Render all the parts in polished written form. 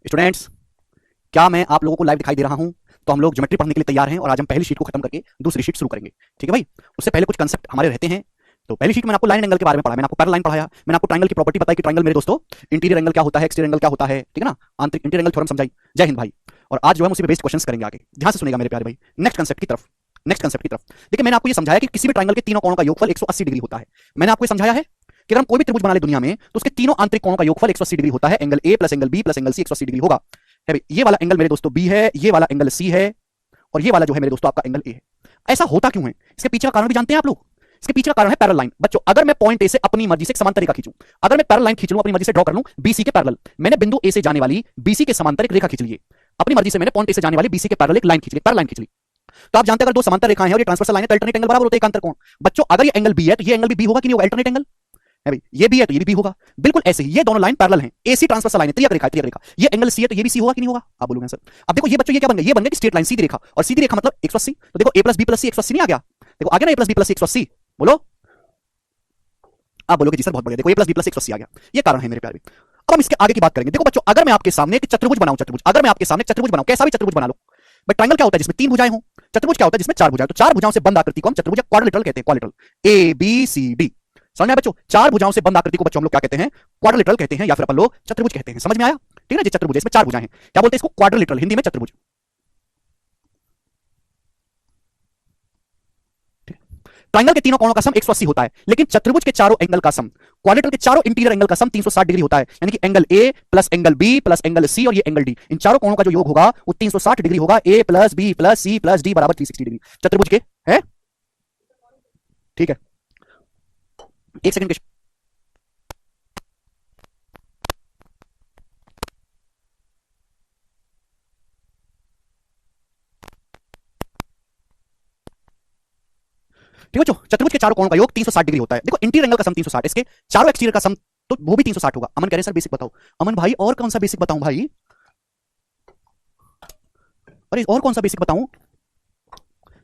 Students, क्या मैं आप लोगों को लाइव दिखाई दे रहा हूं? तो हम लोग ज्योमेट्री पढ़ने के लिए तैयार हैं और आज हम पहली शीट को खत्म करके दूसरी शीट शुरू करेंगे। ठीक है भाई? उससे पहले कुछ कंसेप्ट हमारे रहते हैं। तो पहली शीट में मैंने आपको लाइन एंगल के बारे में पढ़ा, मैंने आपको पैरेलल लाइन पढ़ाया, मैंने आपको ट्रायंगल की प्रॉपर्टी बताई कि ट्रायंगल मेरे दोस्तों इंटीरियर एंगल क्या होता है, एक्सटीरियर एंगल क्या होता है, ठीक है ना, आंतरिक इंटीरियर एंगल थ्योरम समझाई। जय हिंद भाई। और आज जो है उसी पे बेस्ड क्वेश्चंस करेंगे आगे। ध्यान से सुनेगा मेरे प्यारे भाई। नेक्स्ट कंसेप्ट की तरफ देखिए, मैंने आपको ये समझाया कि किसी भी ट्रायंगल के तीनों कोणों का योगफल 180 डिग्री होता है। मैंने आपको ये समझाया है कि अगर हम कोई भी त्रिभुज बना ले दुनिया में तो उसके तीनों आंतरिक कोणों का योगफल 180 डिग्री होता है। Angle A plus angle B plus angle C 180 degree होगा। है भाई, ये वाला एंगल मेरे दोस्तों बी है, ये वाला एंगल सी है, और ये वाला जो है मेरे दोस्तों आपका एंगल ए है। ऐसा होता क्यों है? इसके पीछे का कारण भी जानते हैं आप लोग? इसके पीछे का कारण है पैरेलल लाइन। बच्चों, अगर मैं पॉइंट ए से अपनी मर्जी से एक समांतर रेखा खींचूं, अगर मैं पैरेलल लाइन खींच लूं, अपनी मर्जी से ड्रॉ कर लूं बीसी के पैरेलल, मैंने बिंदु ए से जाने वाली बीसी के समांतर एक रेखा खींच ली, अपनी मर्जी से मैंने पॉइंट ए से जाने वाली बीसी के पैरेलल एक लाइन खींच ली, पैरेलल लाइन खींच ली। तो आप जानते हैं अगर दो समांतर रेखाएं हैं और ये ट्रांसवर्सल लाइन है तो अल्टरनेट एंगल बराबर होते हैं एक अंतर कोण। बच्चों, अगर ये एंगल बी है तो ये एंगल भी बी होगा कि नहीं होगा? अल्टरनेट एंगल है भाई, ये बी है तो ये भी बी होगा। बिल्कुल ऐसे ही ये दोनों लाइन पैरेलल हैं, एसी ट्रांसवर्सल लाइन है, त्रियक रेखा है, त्रियक रेखा। ये एंगल सी है तो ये भी सी होगा कि नहीं होगा? आप बोलोगे सर। अब देखो ये बच्चों ये क्या बन गया? ये बन गया कि स्ट्रेट लाइन, सीधी रेखा, और सीधी रेखा मतलब 180। तो देखो a प्लस बी प्लस सी 180 नहीं आ गया? देखो आ गया ना, a प्लस बी प्लस सी 180। बोलो, आप बोलोगे जी सर बहुत बढ़िया, देखो a प्लस बी प्लस 180 आ गया। ये कारण है मेरे प्यारे। अब हम इसके आगे की बात करेंगे। देखो बच्चों, अगर मैं आपके सामने एक चतुर्भुज बनाऊं, चतुर्भुज, अगर मैं आपके सामने चतुर्भुज बनाऊं, कैसा भी चतुर्भुज बना लो। बट ट्रायंगल क्या होता है जिसमें तीन भुजाएं हो? चतुर्भुज क्या होता है जिसमें चार भुजाएं। तो चार भुजाओं से बंद आकृति को हम चतुर्भुज या क्वाड्रिलेटरल कहते हैं, quadrilateral. A B C D, समझ में आया बच्चों? चार भुजाओं से बंद आकृति को बच्चों हम लोग क्या कहते हैं? क्वाड्रिलेटरल कहते हैं, या फिर अपन लोग चतुर्भुज कहते हैं। समझ में आया? ठीक है ना, ये चतुर्भुज है, इसमें चार भुजाएं हैं, क्या बोलते हैं इसको? क्वाड्रिलेटरल, हिंदी में चतुर्भुज। ट्रायंगल के तीनों कोणों का सम 180 होता है, लेकिन चतुर्भुज के चारों एंगल का सम, क्वाड्रिलेटरल के चारों इंटीरियर एंगल का सम 360 डिग्री होता है। यानी कि angle A plus angle B plus angle C और ये एंगल डी, इन चारों कोणों का जो योग होगा वो 360 डिग्री होगा। A plus B plus C plus D बराबर 360 डिग्री चतुर्भुज के है। ठीक है, एक सेकंड के। ठीक है बच्चों, चतुर्भुज के चारों कोणों का योग 360 डिग्री होता है। देखो इंटीरियर एंगल का सम 360, इसके चारों एक्सटीरियर का सम तो वो भी 360 होगा। अमन कह रहे हैं सर बेसिक बताओ। अमन भाई और कौन सा बेसिक बताऊं भाई? अरे और कौन सा बेसिक बताऊं?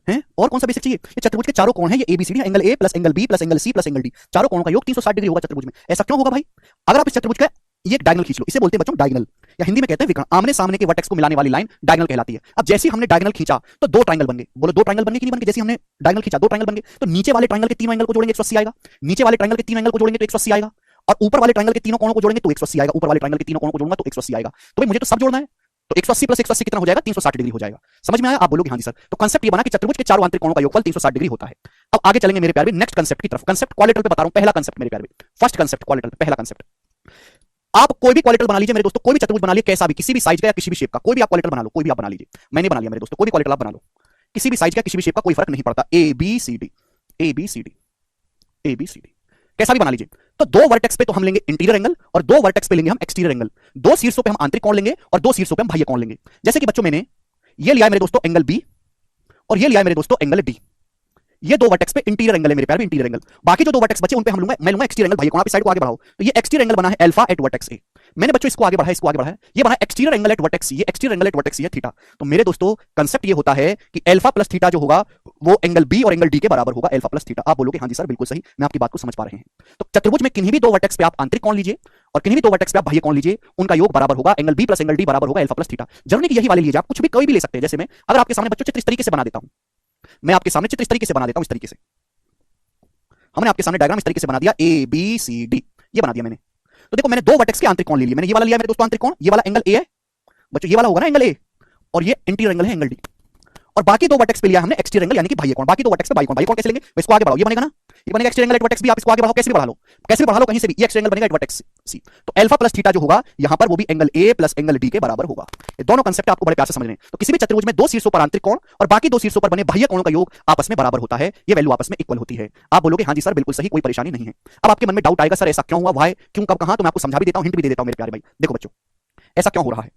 हैं और कौन सा बेसिक चाहिए? ये चतुर्भुज के चारों कोण हैं, ये ABCD, angle A plus angle B plus angle C plus angle D, चारों कोणों का योग 360 डिग्री होगा चतुर्भुज में। ऐसा क्यों होगा भाई? अगर आप इस चतुर्भुज का ये डायगोनल खींच लो, इसे बोलते हैं बच्चों डायगोनल, या हिंदी में कहते हैं विकर्ण। आमने सामने के वर्टेक्स को मिलाने वाली लाइन डायगोनल कहलाती है। अब जैसे ही हमने डायगोनल खींचा तो दो ट्रायंगल बन गए। बोलो, दो ट्रायंगल बन गए कि नहीं बन गए? जैसे हमने डायगोनल खींचा दो ट्रायंगल बन गए, तो नीचे वाले ट्रायंगल के तीनों एंगल को जोड़ेंगे 180 आएगा, नीचे वाले ट्रायंगल के तीनों एंगल को जोड़ेंगे तो 180 आएगा, और ऊपर वाले ट्रायंगल के तीनों कोणों को जोड़ेंगे तो 180 आएगा, ऊपर वाले ट्रायंगल के तीनों कोणों को जोड़ूंगा तो 180 आएगा। तो भाई मुझे तो सब जोड़ना है, तो 180 प्लस 180 कितना हो जाएगा? 360 डिग्री हो जाएगा। समझ में आया? आप बोलोगे हाँ जी सर। तो कांसेप्ट ये बना कि चतुर्भुज के चारों आंतरिक कोणों का योगफल 360 डिग्री होता है। अब आगे चलेंगे मेरे प्यारे नेक्स्ट कांसेप्ट की तरफ। कांसेप्ट क्वाड्रिलेटरल पे बता रहा हूं, पहला कांसेप्ट मेरे प्यारे, फर्स्ट कांसेप्ट क्वाड्रिलेटरल, पहला कांसेप्ट। आप कोई भी क्वाड्रिलेटरल बना लीजिए मेरे दोस्तों, कोई भी चतुर्भुज बना लीजिए, कैसा भी, किसी भी साइज का या किसी भी शेप का, कोई भी आप क्वाड्रिलेटरल बना लो, कोई भी आप बना लीजिए। मैंने बना लिया मेरे दोस्तों, कोई भी क्वाड्रिलेटरल आप बना लो, किसी भी साइज का किसी भी शेप का, कोई फर्क नहीं पड़ता। A B C D, A B C D, A B C D, कैसा भी बना लीजिए। तो दो वर्टेक्स पे तो हम लेंगे इंटीरियर एंगल और दो वर्टेक्स पे लेंगे हम एक्सटीरियर एंगल। दो शीर्षों पे हम आंतरिक कोण लेंगे और दो शीर्षों पे हम बाह्य कोण लेंगे। जैसे कि बच्चों मैंने ये लिया है मेरे दोस्तों एंगल बी, और ये लिया है मेरे दोस्तों एंगल डी। ये दो वर्टेक्स पे इंटीरियर एंगल है मेरे प्यारे, इंटीरियर एंगल। बाकी जो दो वर्टेक्स बचे उन पे हम लूंगा, मैं लूंगा एक्सटीरियर एंगल, भाई कोण, आप इस साइड को आगे बढ़ाओ। तो ये एक्सटीरियर एंगल बना है अल्फा एट वर्टेक्स ए। मैंने बच्चों इसको आगे बढ़ाया, इसको आगे बढ़ाया, ये बना एक्सटीरियर एंगल एट वर्टेक्स सी, ये एक्सटीरियर एंगल एट वर्टेक्स सी है थीटा। तो मेरे दोस्तों कांसेप्ट ये होता है कि अल्फा प्लस थीटा जो होगा वो एंगल बी और एंगल डी के बराबर होगा, अल्फा प्लस थीटा। आप बोलोगे हाँ जी सर बिल्कुल सही, मैं आपकी बात को समझ पा रहे हैं। तो चतुर्भुज में किन्हीं भी दो वर्टेक्स पे आप आंतरिक कोण लीजिए और किन्हीं भी दो वर्टेक्स पे आप बाह्य कोण लीजिए, उनका योग बराबर होगा angle B plus angle D बराबर होगा अल्फा प्लस थीटा। जरूरी कि यही वाले लीजिए, आप कुछ भी कोई भी ले सकते हैं। जैसे मैं अगर आपके सामने बच्चों चित्र इस तरीके से बना देता हूं, मैं आपके सामने चित्र इस तरीके से बना देता हूं, इस तरीके से हमने आपके सामने डायग्राम इस तरीके से बना दिया, ए बी सी डी, ये बना दिया मैंने। तो देखो मैंने दो वर्टेक्स के आंतरिक कोण ले लिए, मैंने ये वाला लिया मेरे दोस्तों आंतरिक कोण, ये वाला एंगल ए है बच्चों, ये वाला होगा ना एंगल ए, और ये इंटीरियर एंगल है एंगल डी। और बाकी दो वर्टेक्स पे लिया हमने एक्सटीरियर एंगल यानी कि बाह्य कोण। बाकी दो वर्टेक्स पे बाह्य कोण, बाह्य कोण कैसे लेंगे? इसको आगे बढ़ाओ, ये बनेगा ना, ये बनेगा exterior angle at vertex B. आप इसको आगे बढ़ाओ, कैसे भी बढ़ा लो, कैसे भी बढ़ा लो कहीं से भी, ये एक्सटीरियर एंगल बनेगा एट वर्टेक्स सी। तो अल्फा प्लस थीटा जो होगा यहां पर वो भी angle A plus angle D के बराबर होगा। ये दोनों कांसेप्ट आपको बड़े प्यार से समझने हैं। तो किसी भी चतुर्भुज में दो शीर्षों पर आंतरिक कोण और बाकी दो शीर्षों पर बने बाह्य कोणों का योग आपस में बराबर होता है, ये वैल्यू आपस में इक्वल होती है। आप बोलोगे हाँ जी सर बिल्कुल सही, कोई परेशानी नहीं है। अब आपके मन में डाउट आएगा, सर ऐसा क्यों हुआ, वाई क्यों कब कहां, तो मैं आपको समझा भी देता हूं, हिंट भी दे देता हूं मेरे प्यारे भाई। देखो बच्चों ऐसा क्यों हो रहा है,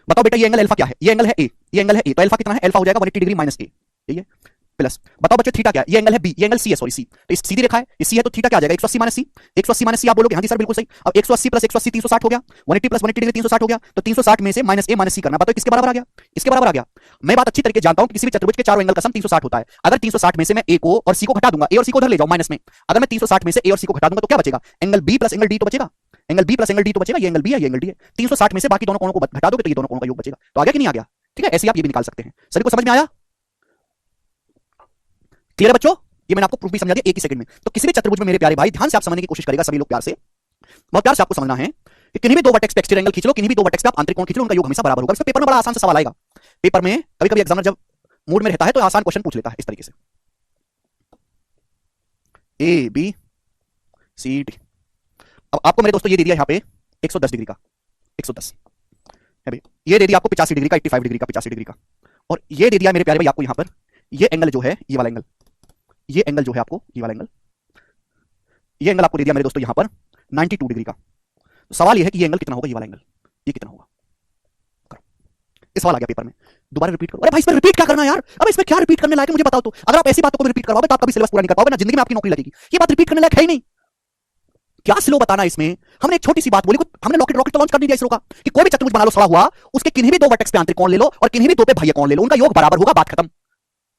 बताओ बेटा। ये एंगल अल्फा क्या है? ये एंगल है ए, ये एंगल है ए, तो अल्फा कितना है? अल्फा हो जाएगा 180 डिग्री माइनस ए, यही है प्लस। बताओ बच्चों थीटा क्या है? ये एंगल है बी, ये एंगल सी है, सॉरी सी, तो इस सीधी रेखा है, ये सी है, तो थीटा क्या आ जाएगा? 180 माइनस सी, 180 माइनस सी। आप बोलोगे हाँ जी सर बिल्कुल सही। अब 180 प्लस 180 360 हो गया, 180 प्लस 180 डिग्री 360 हो गया, तो 360 में से माइनस ए माइनस सी करना, बताओ किसके बराबर आ गया? इसके बराबर आ गया। मैं बात अच्छी तरीके जानता हूं कि किसी भी चतुर्भुज के चारों एंगल का सम 360 होता है। अगर 360 में से मैं ए को और सी को घटा दूंगा, ए और सी को उधर ले जाओ माइनस में, अगर मैं 360 में से ए और सी को घटा दूंगा तो क्या बचेगा? Angle B plus angle D तो बचेगा। Angle B plus angle D तो बचेगा, ये एंगल बी है, ये एंगल डी है। 360 में से बाकी दोनों कोणों को घटा दोगे तो ये दोनों कोणों का योग बचेगा। तो आ गया कि नहीं आ गया? ठीक है, ऐसे ही आप ये भी निकाल सकते हैं। सभी को समझ में आया? क्लियर है बच्चों? ये मैंने आपको प्रूफ भी समझा दिया एक ही सेकंड में। तो किसी भी चतुर्भुज में मेरे प्यारे भाई ध्यान से आप समझने की कोशिश करेगा, सभी लोग प्यार से, बहुत प्यार से आपको समझना है कि किन्हीं भी दो वर्टेक्स पे एक्सटीरियर एंगल खींच लो, किन्हीं भी दो वर्टेक्स पे आप आंतरिक कोण खींच लो, उनका योग हमेशा बराबर होगा। इसमें पेपर में बड़ा आसान सा सवाल आएगा। पेपर में कभी कभी एग्जामिनर जब मूड में रहता है तो आसान क्वेश्चन पूछ लेता है इस तरीके से, ए बी सी डी। अब आपको मेरे दोस्तों ये दे दिया यहाँ पे 110 डिग्री का, 110 है भाई, ये दे दिया आपको 85 डिग्री का, 85 डिग्री का, 85 डिग्री का, और ये दे दिया मेरे प्यारे भाई आपको यहाँ पर ये एंगल जो है, ये वाला एंगल, ये एंगल जो है आपको, ये वाला एंगल, ये एंगल आपको दे दिया मेरे दोस्तों यहाँ पर 92 डिग्री का। तो सवाल ये है कि ये एंगल कितना होगा, ये वाला एंगल, ये कितना होगा? करो, ये सवाल आ गया पेपर में, दोबारा रिपीट करो। अरे भाई इसमें रिपीट क्या करना यार, अब इसमें क्या रिपीट करने लायक है मुझे बताओ तो। अगर आप ऐसी बातों को भी रिपीट करवाओगे तो आप कभी सिलेबस पूरा नहीं कर पाओगे ना, जिंदगी में आपकी नौकरी लगेगी। ये बात रिपीट करने लायक है ही नहीं। क्या स्लो बताना इसमें? हमने एक छोटी सी बात बोली, हमने रॉकेट रॉकेट तो लॉन्च कर नहीं दिया इसरो का कि कोई भी चतुर्भुज बना लो सड़ा हुआ, उसके किन्हीं भी दो वर्टेक्स पे आंतरिक कोण ले लो और किन्हीं भी दो पे बाह्य कोण ले लो, उनका योग बराबर होगा, बात खत्म।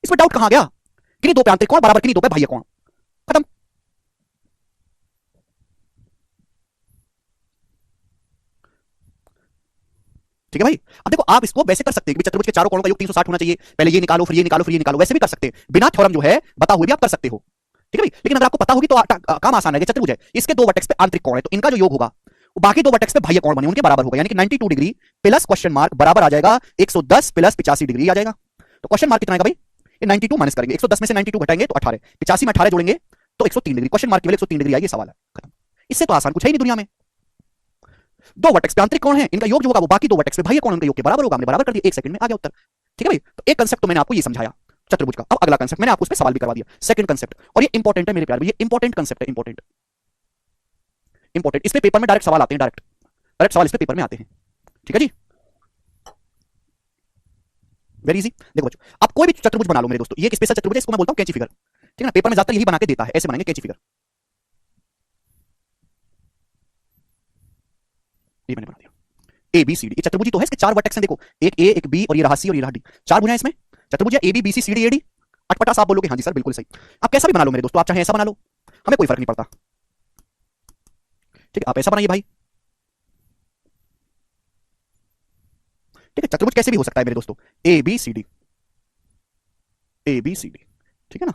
इसमें डाउट कहां गया? किन्हीं दो पे आंतरिक कोण बराबर किन्हीं दो पे बाह्य कोण, खत्म। ठीक है भाई। अब देखो आप इसको वैसे कर सकते हैं कि चतुर्भुज के चारों कोणों का योग 360 होना चाहिए, पहले ये निकालो फिर ये निकालो फिर ये निकालो, वैसे भी कर सकते हैं, बिना थ्योरम जो है बता हुए भी आप कर सकते हो। ठीक है भाई, लेकिन अगर आपको पता होगी तो काम आसान है। चतुर्भुज है, इसके दो वर्टेक्स पे आंतरिक कोण है, तो इनका जो योग होगा वो बाकी दो वर्टेक्स पे बाह्य कोण बने उनके बराबर होगा, यानी कि 92 डिग्री प्लस क्वेश्चन मार्क बराबर आ जाएगा 110 प्लस 85 डिग्री आ जाएगा। तो क्वेश्चन मार्क कितना आएगा भाई? ये 92 माइनस करेंगे, 110 में से 92 घटाएंगे तो 18, 85 में 18 जोड़ेंगे तो 103 डिग्री, क्वेश्चन मार्क केवल 103 डिग्री आएगी, सवाल है खत्म। इससे तो आसान कुछ है ही नहीं दुनिया में। दो वर्टेक्स पे आंतरिक कोण है, इनका योग जो होगा वो बाकी दो वर्टेक्स पे बाह्य कोण उनके योग के बराबर होगा। हमने बराबर कर दिया, एक सेकंड में आ गया उत्तर। ठीक है भाई, तो एक कांसेप्ट तो मैंने आपको ये समझाया चतुर्भुज का। अब अगला कांसेप्ट मैंने आपको उस पे सवाल भी करवा दिया, सेकंड कांसेप्ट, और ये इंपॉर्टेंट है मेरे प्यारे, ये इंपॉर्टेंट कांसेप्ट है, इंपॉर्टेंट इंपॉर्टेंट। इस पे पेपर में डायरेक्ट सवाल आते हैं, डायरेक्ट डायरेक्ट सवाल इस पे पेपर में आते हैं। ठीक है जी, वेरी इजी। देखो बच्चों, आप कोई भी चतुर्भुज बना लो मेरे दोस्तों, ये एक स्पेशल चतुर्भुज है, इसको मैं बोलता हूं कैंची फिगर। ठीक है ना, पेपर में ज्यादातर यही बना के देता है, ऐसे बनाएंगे कैंची फिगर। ये मैंने बना दिया ए बी सी डी, ये चतुर्भुज ही तो है, इसके चार वर्टेक्स हैं देखो, एक ए एक बी और ये रहा सी और ये रहा डी, चार भुजाएं इसमें। चतुर्भुज है A B B C C D A D. अटपटा आप बोलोगे हाँ जी सर बिल्कुल सही। आप कैसा भी बना लो मेरे दोस्तों, आप चाहे ऐसा बना लो, हमें कोई फर्क नहीं पड़ता। ठीक है, आप ऐसा बनाइए भाई। ठीक है, चतुर्भुज कैसे भी हो सकता है मेरे दोस्तों, A B C D, A B C D. ठीक है ना,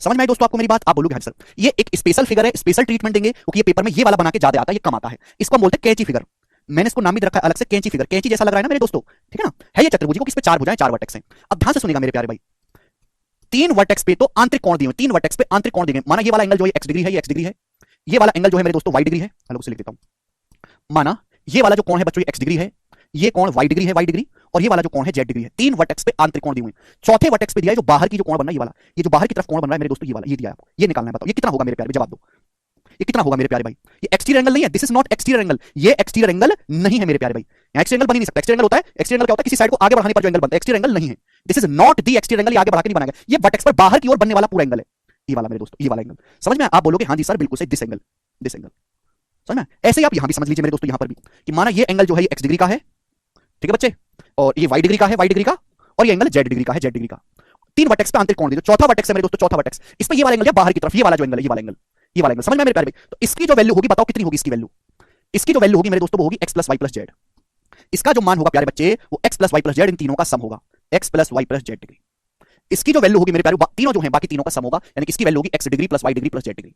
समझ में आई दोस्तों आपको मेरी बात? आप बोलोगे हाँ सर, ये एक स्पेशल फिगर है, स्पेशल ट्रीटमेंट देंगे क्योंकि ये पेपर में ये वाला बना के ज्यादा आता है, ये कम आता है। इसको हम बोलते हैं कैंची फिगर। मैंने इसको नाम भी रखा है अलग से, कैंची फिगर। कैंची जैसा लग रहा है ना मेरे दोस्तों, ठीक है ना, है ये चतुर्भुज को, किस पे चार भुजाएं, चार वर्टेक्स हैं। अब ध्यान से सुनेगा मेरे प्यारे भाई, तीन वर्टेक्स पे तो आंतरिक कोण दिए हुए, तीन वर्टेक्स पे आंतरिक कोण दिए, माना ये वाला एंगल जो है एक्स डिग्री है, ये एक्स डिग्री है, ये वाला एंगल जो है मेरे दोस्तों वाई डिग्री है, अलग से लिख देता हूं। माना ये वाला जो कोण है बच्चों एक्स डिग्री है, ये कोण वाई डिग्री है, वाई डिग्री, और ये वाला जो कोण है जेड डिग्री है। तीन वर्टेक्स पे आंतरिक कोण दिए हुए। चौथे वर्टेक्स पे दिया है जो बाहर की जो कोण बन रहा है, ये वाला, ये जो बाहर की तरफ कोण बन रहा है मेरे दोस्तों, ये वाला, ये दिया है आपको, ये निकालना है। बताओ ये कितना होगा मेरे प्यारे, जवाब दो, ये कितना होगा मेरे प्यारे भाई? ये एक्सटीरियर एंगल नहीं है, this is not exterior angle, ये एक्सटीरियर एंगल नहीं है मेरे प्यारे भाई। एक्सटीरियर एंगल बन ही नहीं सकता। एक्सटीरियर एंगल होता है, एक्सटीरियर एंगल क्या होता है, किसी साइड को आगे बढ़ाने पर जो एंगल बनता है, एक्सटीरियर एंगल नहीं है। This is not the exterior angle, ये आगे बढ़ा के नहीं बनाएगा, ये वर्टेक्स पर बाहर की ओर बनने वाला पूरा एंगल है, ये वाला मेरे दोस्तों, ये वाला एंगल। समझ में? आप बोलोगे हाँ जी सर बिल्कुल सही, दिस एंगल, दिस एंगल। समझ में? ऐसे ही आप यहां भी समझ लीजिए मेरे दोस्तों, यहां पर भी कि माना ये एंगल जो है ये एक्स डिग्री का है, ठीक है बच्चे, और ये वाई डिग्री का है, वाई डिग्री का, और ये एंगल जेड डिग्री का है, जेड डिग्री का। तीन वर्टेक्स पे आंतरिक कोण दिए, चौथा वर्टेक्स है मेरे दोस्तों, चौथा वर्टेक्स, इस पे ये वाला एंगल है बाहर की तरफ, ये वाला जो एंगल है, ये वाला एंगल, ये वाला एंगल। समझ में मेरे प्यारे भाई? तो इसकी जो वैल्यू होगी बताओ कितनी होगी इसकी वैल्यू? इसकी जो वैल्यू होगी मेरे दोस्तों वो होगी x plus y plus z. इसका जो मान होगा प्यारे बच्चे वो x plus y plus z, इन तीनों का सम होगा, x plus y plus z degree. इसकी जो वैल्यू होगी मेरे प्यारे, तीनों जो है बाकी तीनों का सम होगा, यानी कि इसकी वैल्यू होगी x degree plus y degree plus z degree.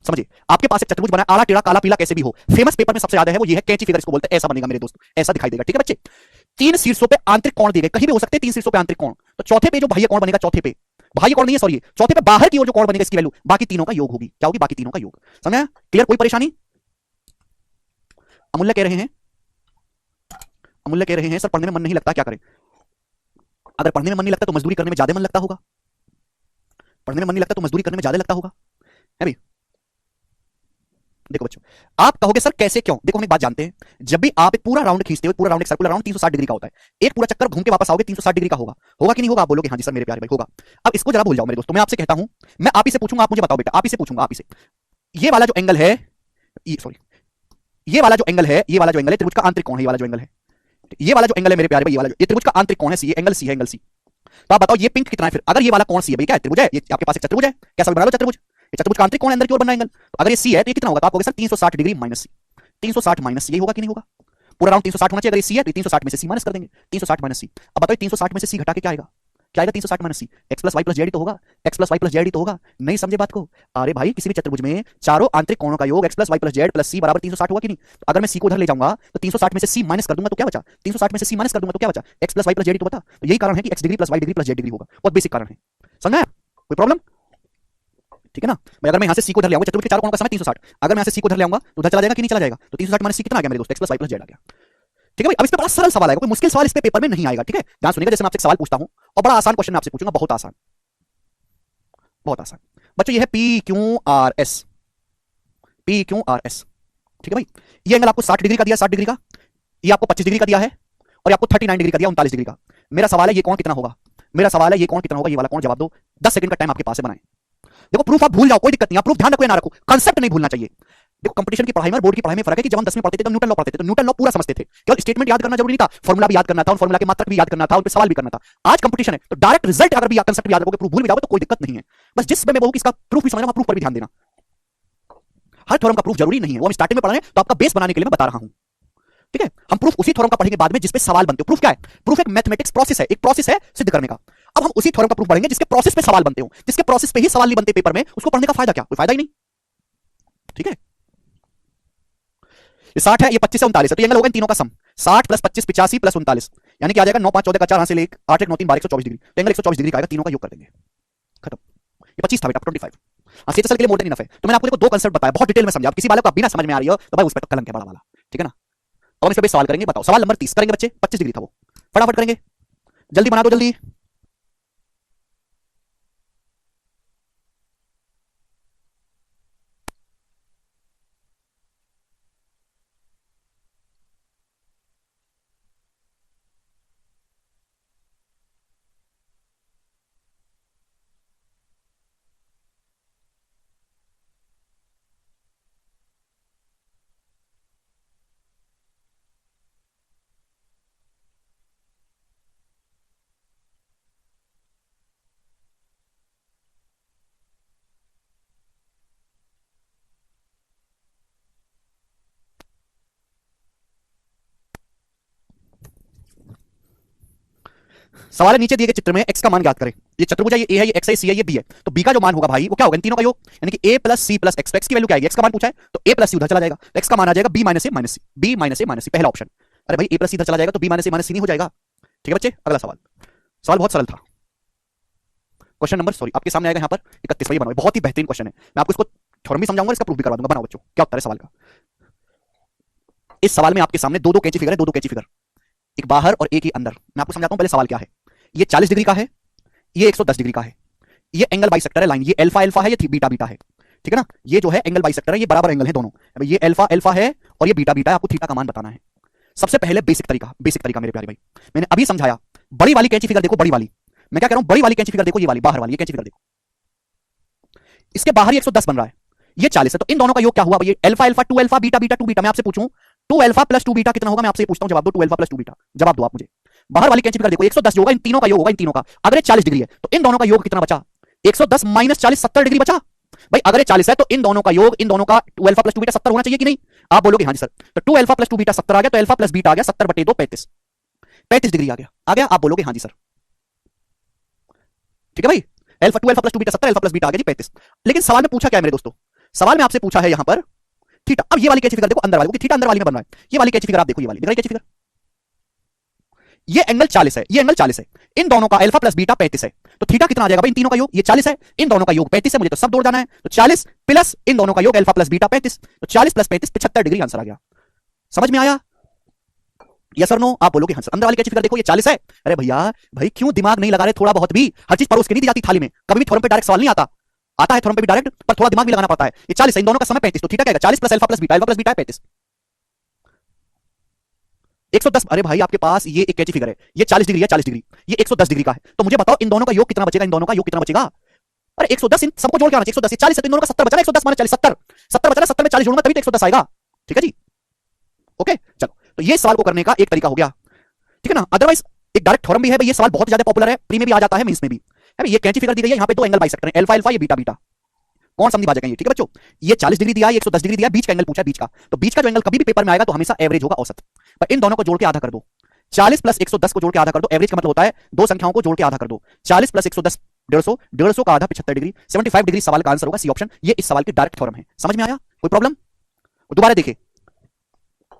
समझिए, आपके पास एक चतुर्भुज बना, आला टेढ़ा काला पीला कैसे भी हो, फेमस पेपर में सबसे ज्यादा है वो ये है कैंची फिगर, इसको बोलते हैं। ऐसा बनेगा मेरे दोस्तों, ऐसा दिखाई देगा। ठीक है बच्चे, तीन शीर्षों पे आंतरिक कोण दिए गए, कहीं भी हो सकते हैं तीन शीर्षों पे आंतरिक कोण। तो चौथे पे जो बाह्य कोण बनेगा, चौथे पे बाह्य कोण नहीं है सॉरी, चौथे पे बाहर की ओर जो कोण बनेगा इसकी वैल्यू बाकी तीनों का योग होगी। क्या होगी? बाकी तीनों का योग। समझ क्लियर? कोई परेशानी? अमूल्य कह रहे हैं, अमूल्य कह रहे हैं सर पढ़ने में मन नहीं लगता, क्या करें? अगर पढ़ने में मन नहीं लगता तो मजदूरी करने में ज्यादा मन लगता होगा, पढ़ने में मन नहीं लगता तो मजदूरी करने में ज्यादा लगता होगा, है भाई? देखो बच्चों, आप कहोगे सर कैसे क्यों? देखो हम एक बात जानते हैं, जब भी आप एक पूरा राउंड खींचते हो, पूरा राउंड एक सर्कुलर राउंड 360 डिग्री का होता है, एक पूरा चक्कर घूम के वापस आओगे 360 डिग्री का होगा, होगा कि नहीं होगा? आप बोलोगे हाँ जी सर मेरे प्यारे भाई होगा। अब इसको जरा भूल जाओ मेरे दोस्तों, मैं आपसे कहता हूं, मैं आप ही से पूछूंगा, आप मुझे बताओ बेटा, आप ही से पूछूंगा, आप ही से, ये वाला जो एंगल है, सॉरी, ये वाला जो एंगल है, ये वाला जो एंगल है त्रिभुज का आंतरिक कोण है, ये वाला जो एंगल है, ये वाला जो एंगल है मेरे प्यारे भाई, ये वाला ये त्रिभुज का आंतरिक कोण है सी, एंगल सी है, एंगल सी। तो आप बताओ ये पिंक कितना है फिर? अगर ये वाला कोण सी है भाई, क्या है? त्रिभुज है ये, आपके पास एक चतुर्भुज है, कैसा भी बना लो चतुर्भुज, ये चतुर्भुज का आंतरिक कोण अंदर की ओर बनना एंगल, तो अगर ये सी है तो ये कितना होगा, तो आप कहोगे सर 360 डिग्री माइनस सी, 360 माइनस सी, ये होगा कि नहीं होगा, पूरा राउंड 360 होना चाहिए, अगर ये सी है तो 360 में से सी माइनस कर देंगे, 360 माइनस सी। अब बताओ 360 में से सी घटा के क्या आएगा, क्या आएगा 360 minus c, x plus y plus z ही तो होगा, x plus y plus z ही तो होगा, नहीं समझे बात को। अरे भाई किसी भी चतुर्भुज में चारों आंतरिक कोणों का योग x plus y plus z plus c बराबर 360 होगा कि नहीं, तो अगर मैं सी को उधर ले जाऊंगा तो 360 में से सी माइनस कर दूंगा तो क्या बचा, 360 में से सी माइनस कर दूंगा तो क्या बचा, x plus y plus z ही तो बता, तो यही कारण है कि x degree plus y degree plus z degree होगा, बहुत बेसिक कारण है, समझा कोई प्रॉब्लम, ठीक है ना। मैं अगर मैं यहां से सी को उधर ले आऊंगा, चतुर्भुज के चारों कोणों का समय 360, अगर मैं यहां से सी को उधर ले आऊंगा तो उधर चला जाएगा कि नहीं चला जाएगा, तो 360 माइनस सी कितना आ गया मेरे दोस्त, x plus y plus z आ गया, ठीक है भाई। अब इस पे बड़ा सरल सवाल आएगा, कोई मुश्किल सवाल इस पे पेपर में नहीं आएगा, ठीक है, ध्यान सुनिएगा, जैसे मैं आपसे सवाल पूछता हूं और बड़ा आसान क्वेश्चन मैं आपसे पूछूंगा, बहुत आसान, बहुत आसान बच्चों, ये है P Q R S, P Q R S, ठीक है भाई। ये एंगल आपको 60 डिग्री का दिया, 60 डिग्री का, ये आपको 25 डिग्री का दिया है, और ये आपको 39 डिग्री का दिया, 39 डिग्री का। मेरा सवाल है ये कोण कितना होगा, मेरा सवाल है ये कोण कितना होगा, ये वाला कोण जवाब दो, 10 सेकंड का टाइम आपके पास है, बनाएं। देखो प्रूफ आप भूल जाओ कोई दिक्कत नहीं, आप प्रूफ ध्यान रखो या ना रखो, कांसेप्ट नहीं भूलना चाहिए। देखो कंपटीशन की पढ़ाई में और बोर्ड की पढ़ाई में फर्क है कि जब हम 10वीं पढ़ते थे तो न्यूटन लॉ पढ़ते थे, तो न्यूटन लॉ पूरा समझते थे, केवल स्टेटमेंट याद करना जरूरी नहीं था, फॉर्मूला भी याद करना था, और फॉर्मूला के मात्रक भी याद करना था, उन पे सवाल भी करना था। आज कंपटीशन है तो डायरेक्ट रिजल्ट अगर भी कांसेप्ट याद रखोगे, प्रूफ भूल भी जाओगे तो कोई दिक्कत नहीं है। बस जिस पे मैं कहूं कि इसका प्रूफ भी समझना, प्रूफ पर भी ध्यान देना, हर थ्योरम का प्रूफ जरूरी नहीं है, वो हम स्टार्टिंग में पढ़ रहे हैं तो आपका बेस बनाने के लिए मैं बता रहा हूं, ठीक है। हम प्रूफ उसी थ्योरम का पढ़ेंगे बाद में जिस पे सवाल बनते हो। प्रूफ क्या है, प्रूफ एक मैथमेटिक्स प्रोसेस है, एक प्रोसेस है सिद्ध करने का। अब हम उसी थ्योरम का प्रूफ पढ़ेंगे जिसके प्रोसेस पे सवाल बनते हो, जिसके प्रोसेस पे ही सवाल नहीं बनते पेपर में, उसको पढ़ने का फायदा क्या, कोई फायदा ही नहीं, ठीक है। ये 60 है, ये 25 से 39 है, तो ये एंगल होगा इन तीनों का सम, 60 प्लस 25 85 प्लस 39, यानी कि आ जाएगा 9 5 14 का 4 हां से ले 8 1 9 3 12 124 डिग्री, तो एंगल 124 डिग्री का आएगा, तीनों का योग कर देंगे, खत्म। ये 25 था बेटा, 25 हाँ, सीएचएसएल के लिए मोर देन इनफ है। तो मैंने आपको देखो दो कांसेप्ट बताया, बहुत डिटेल में समझा, आप किसी वाले को बिना समझ में आ रही हो तो भाई उस पर कलंक है बड़ा वाला, ठीक है ना। अब हम इस पे सवाल करेंगे, बताओ सवाल नंबर 30 करेंगे बच्चे, 25 डिग्री था वो, फटाफट करेंगे, जल्दी बना दो जल्दी। सवाल है नीचे दिए गए चित्र में x का मान ज्ञात करें। ये चतुर्भुज है, ये a है, ये x है, ये c है, ये b है, तो b का जो मान होगा भाई वो क्या होगा, इन तीनों का योग, यानी कि a plus C plus x, तो x की वैल्यू क्या आएगी, x का मान पूछा है तो a प्लस सी उधर चला जाएगा, तो x का मान आ जाएगा b minus a minus c, b minus a minus c, पहला ऑप्शन। अरे भाई a प्लस सी इधर चला जाएगा तो b माइनस a माइनस सी नहीं हो जाएगा, ठीक है बच्चे। अगला सवाल, सवाल बहुत सरल था, क्वेश्चन नंबर सॉरी आपके सामने आएगा यहाँ पर 31वां, बनाओ, बहुत ही बेहतरीन क्वेश्चन है, मैं आपको इसको थ्योरम भी समझाऊंगा, इसका प्रूफ भी करवा दूंगा। बनाओ बच्चों, क्या उत्तर है सवाल का। इस सवाल में आपके सामने दो दो कैंची फिगर है, दो दो कैंची फिगर, एक बाहर और एक ही अंदर। मैं आपको समझाता हूं पहले सवाल क्या है। ये 40 डिग्री का है, ये 110 डिग्री का है, ये एंगल बाइसेक्टर है लाइन, ये अल्फा अल्फा है, ये बीटा बीटा है, ठीक है ना। ये जो है एंगल बाइसेक्टर है, ये बराबर एंगल है दोनों, ये अल्फा अल्फा है और ये बीटा बीटा है, आपको थीटा का मान बताना है। सबसे पहले बेसिक तरीका मेरे प्यारे भाई, मैंने अभी समझाया। बड़ी वाली कैंची फिगर देखो, बड़ी वाली, मैं क्या कह रहा हूं, बड़ी वाली कैंची फिगर देखो, ये वाली बाहर वाली, ये कैंची फिगर देखो, इसके बाहर 110 बन रहा है, ये 40 है, तो इन दोनों का योग क्या हुआ, ये alpha alpha 2 alpha beta beta 2 beta. मैं आपसे पूछूं 2 अल्फा प्लस 2 बीटा कितना होगा, मैं आपसे पूछता हूं, जवाब दो, 2 अल्फा प्लस 2 बीटा, जवाब दो आप मुझे। बाहर वाली कैंची फिगर देखो, 110 जो होगा इन तीनों का योग होगा, इन तीनों का, अगर ये 40 डिग्री है तो इन दोनों का योग कितना बचा, 110 माइनस 40 70 डिग्री बचा। भाई अगर ये 40 है तो इन दोनों का योग, इन दोनों का 2 अल्फा प्लस 2 बीटा 70 होना चाहिए कि नहीं, आप बोलोगे हाँ जी सर, तो 2 अल्फा प्लस 2 बीटा 70 आ गया, तो अल्फा प्लस बीटा आ गया 70 बटे 2 35, 35 डिग्री आ गया, आप बोलोगे हाँ जी सर, ठीक है भाई। Alpha 2 alpha plus 2 beta 70, alpha plus beta आ गया जी 35। लेकिन सवाल में पूछा क्या है मेरे दोस्तों, सवाल में आपसे पूछा है यहां पर थीटा। अब ये वाली कैंची फिगर देखो अंदर वाली, थीटा अंदर वाली में बन रहा है, ये वाली कैंची फिगर आप देखो, ये वाली दिख रही कैंची फिगर, ये एंगल 40 है, ये एंगल 40 है, इन दोनों का अल्फा प्लस बीटा 35 है, तो थीटा कितना आ जाएगा भाई, इन तीनों का योग, ये 40 है, इन दोनों का योग 35 है, मुझे तो सब जोड़ जाना है, तो 40 प्लस इन दोनों का योग अल्फा प्लस बीटा 35, तो 40 प्लस 35 75 डिग्री आंसर आ गया। समझ में आया, यस और नो, आप बोलोगे हाँ सर। अंदर वाली कैंची फिगर देखो, ये 40 है, अरे भैया भाई क्यों दिमाग नहीं लगा रहे, थोड़ा बहुत भी, हर चीज परोस के नहीं दी जाती थाली में, कभी भी थ्योरम पे डायरेक्ट सवाल नहीं आता, आता है थ्योरम पे भी डायरेक्ट, पर थोड़ा दिमाग भी लगाना पड़ता है। ये 40 है, इन दोनों का समय 35, तो थीटा क्या आएगा, 40 plus alpha plus beta, alpha plus beta है 35, 110। अरे भाई आपके पास ये एक कैंची फिगर है, ये 40 डिग्री है, 40 डिग्री, ये 110 डिग्री का है, तो मुझे बताओ इन दोनों का योग कितना बचेगा, इन दोनों का योग कितना बचेगा, अरे 110 इन सबको जोड़ के आना चाहिए, 110 40 है तो इन दोनों का 70 बचा, 110 माइनस 40 70, 70 बचा, 70 में 40 जोड़ूंगा तभी तो 110 आएगा, ठीक है जी। ओके चलो, तो ये सवाल को करने का एक तरीका हो गया, ठीक है ना। अदरवाइज एक डायरेक्ट थ्योरम भी है भाई, ये सवाल बहुत ज्यादा पॉपुलर है, प्री में भी आ जाता है, मेंस में भी है। ये कैंची फिगर दी गई है, यहाँ पे दो एंगल बाइसेक्टर हैं, अल्फा अल्फा, ये बीटा बीटा, कौन समद्विभाजक है ये, ठीक है बच्चों। ये 40 डिग्री दिया है, 110 डिग्री दिया है, बीच का एंगल पूछा है, बीच का। तो बीच का जो एंगल कभी भी पेपर में आएगा तो हमेशा एवरेज होगा, औसत। पर इन दोनों को जोड़ के आधा कर दो, 40 प्लस 110 को जोड़ के आधा कर दो। एवरेज का मतलब होता है दो संख्याओं को जोड़ के आधा कर दो। 40 प्लस 110 150, 150 का आधा 75 डिग्री, 75 डिग्री सवाल का आंसर होगा सी ऑप्शन। ये इस सवाल की डायरेक्ट थ्योरम है। समझ में आया, कोई प्रॉब्लम? दोबारा देखिए,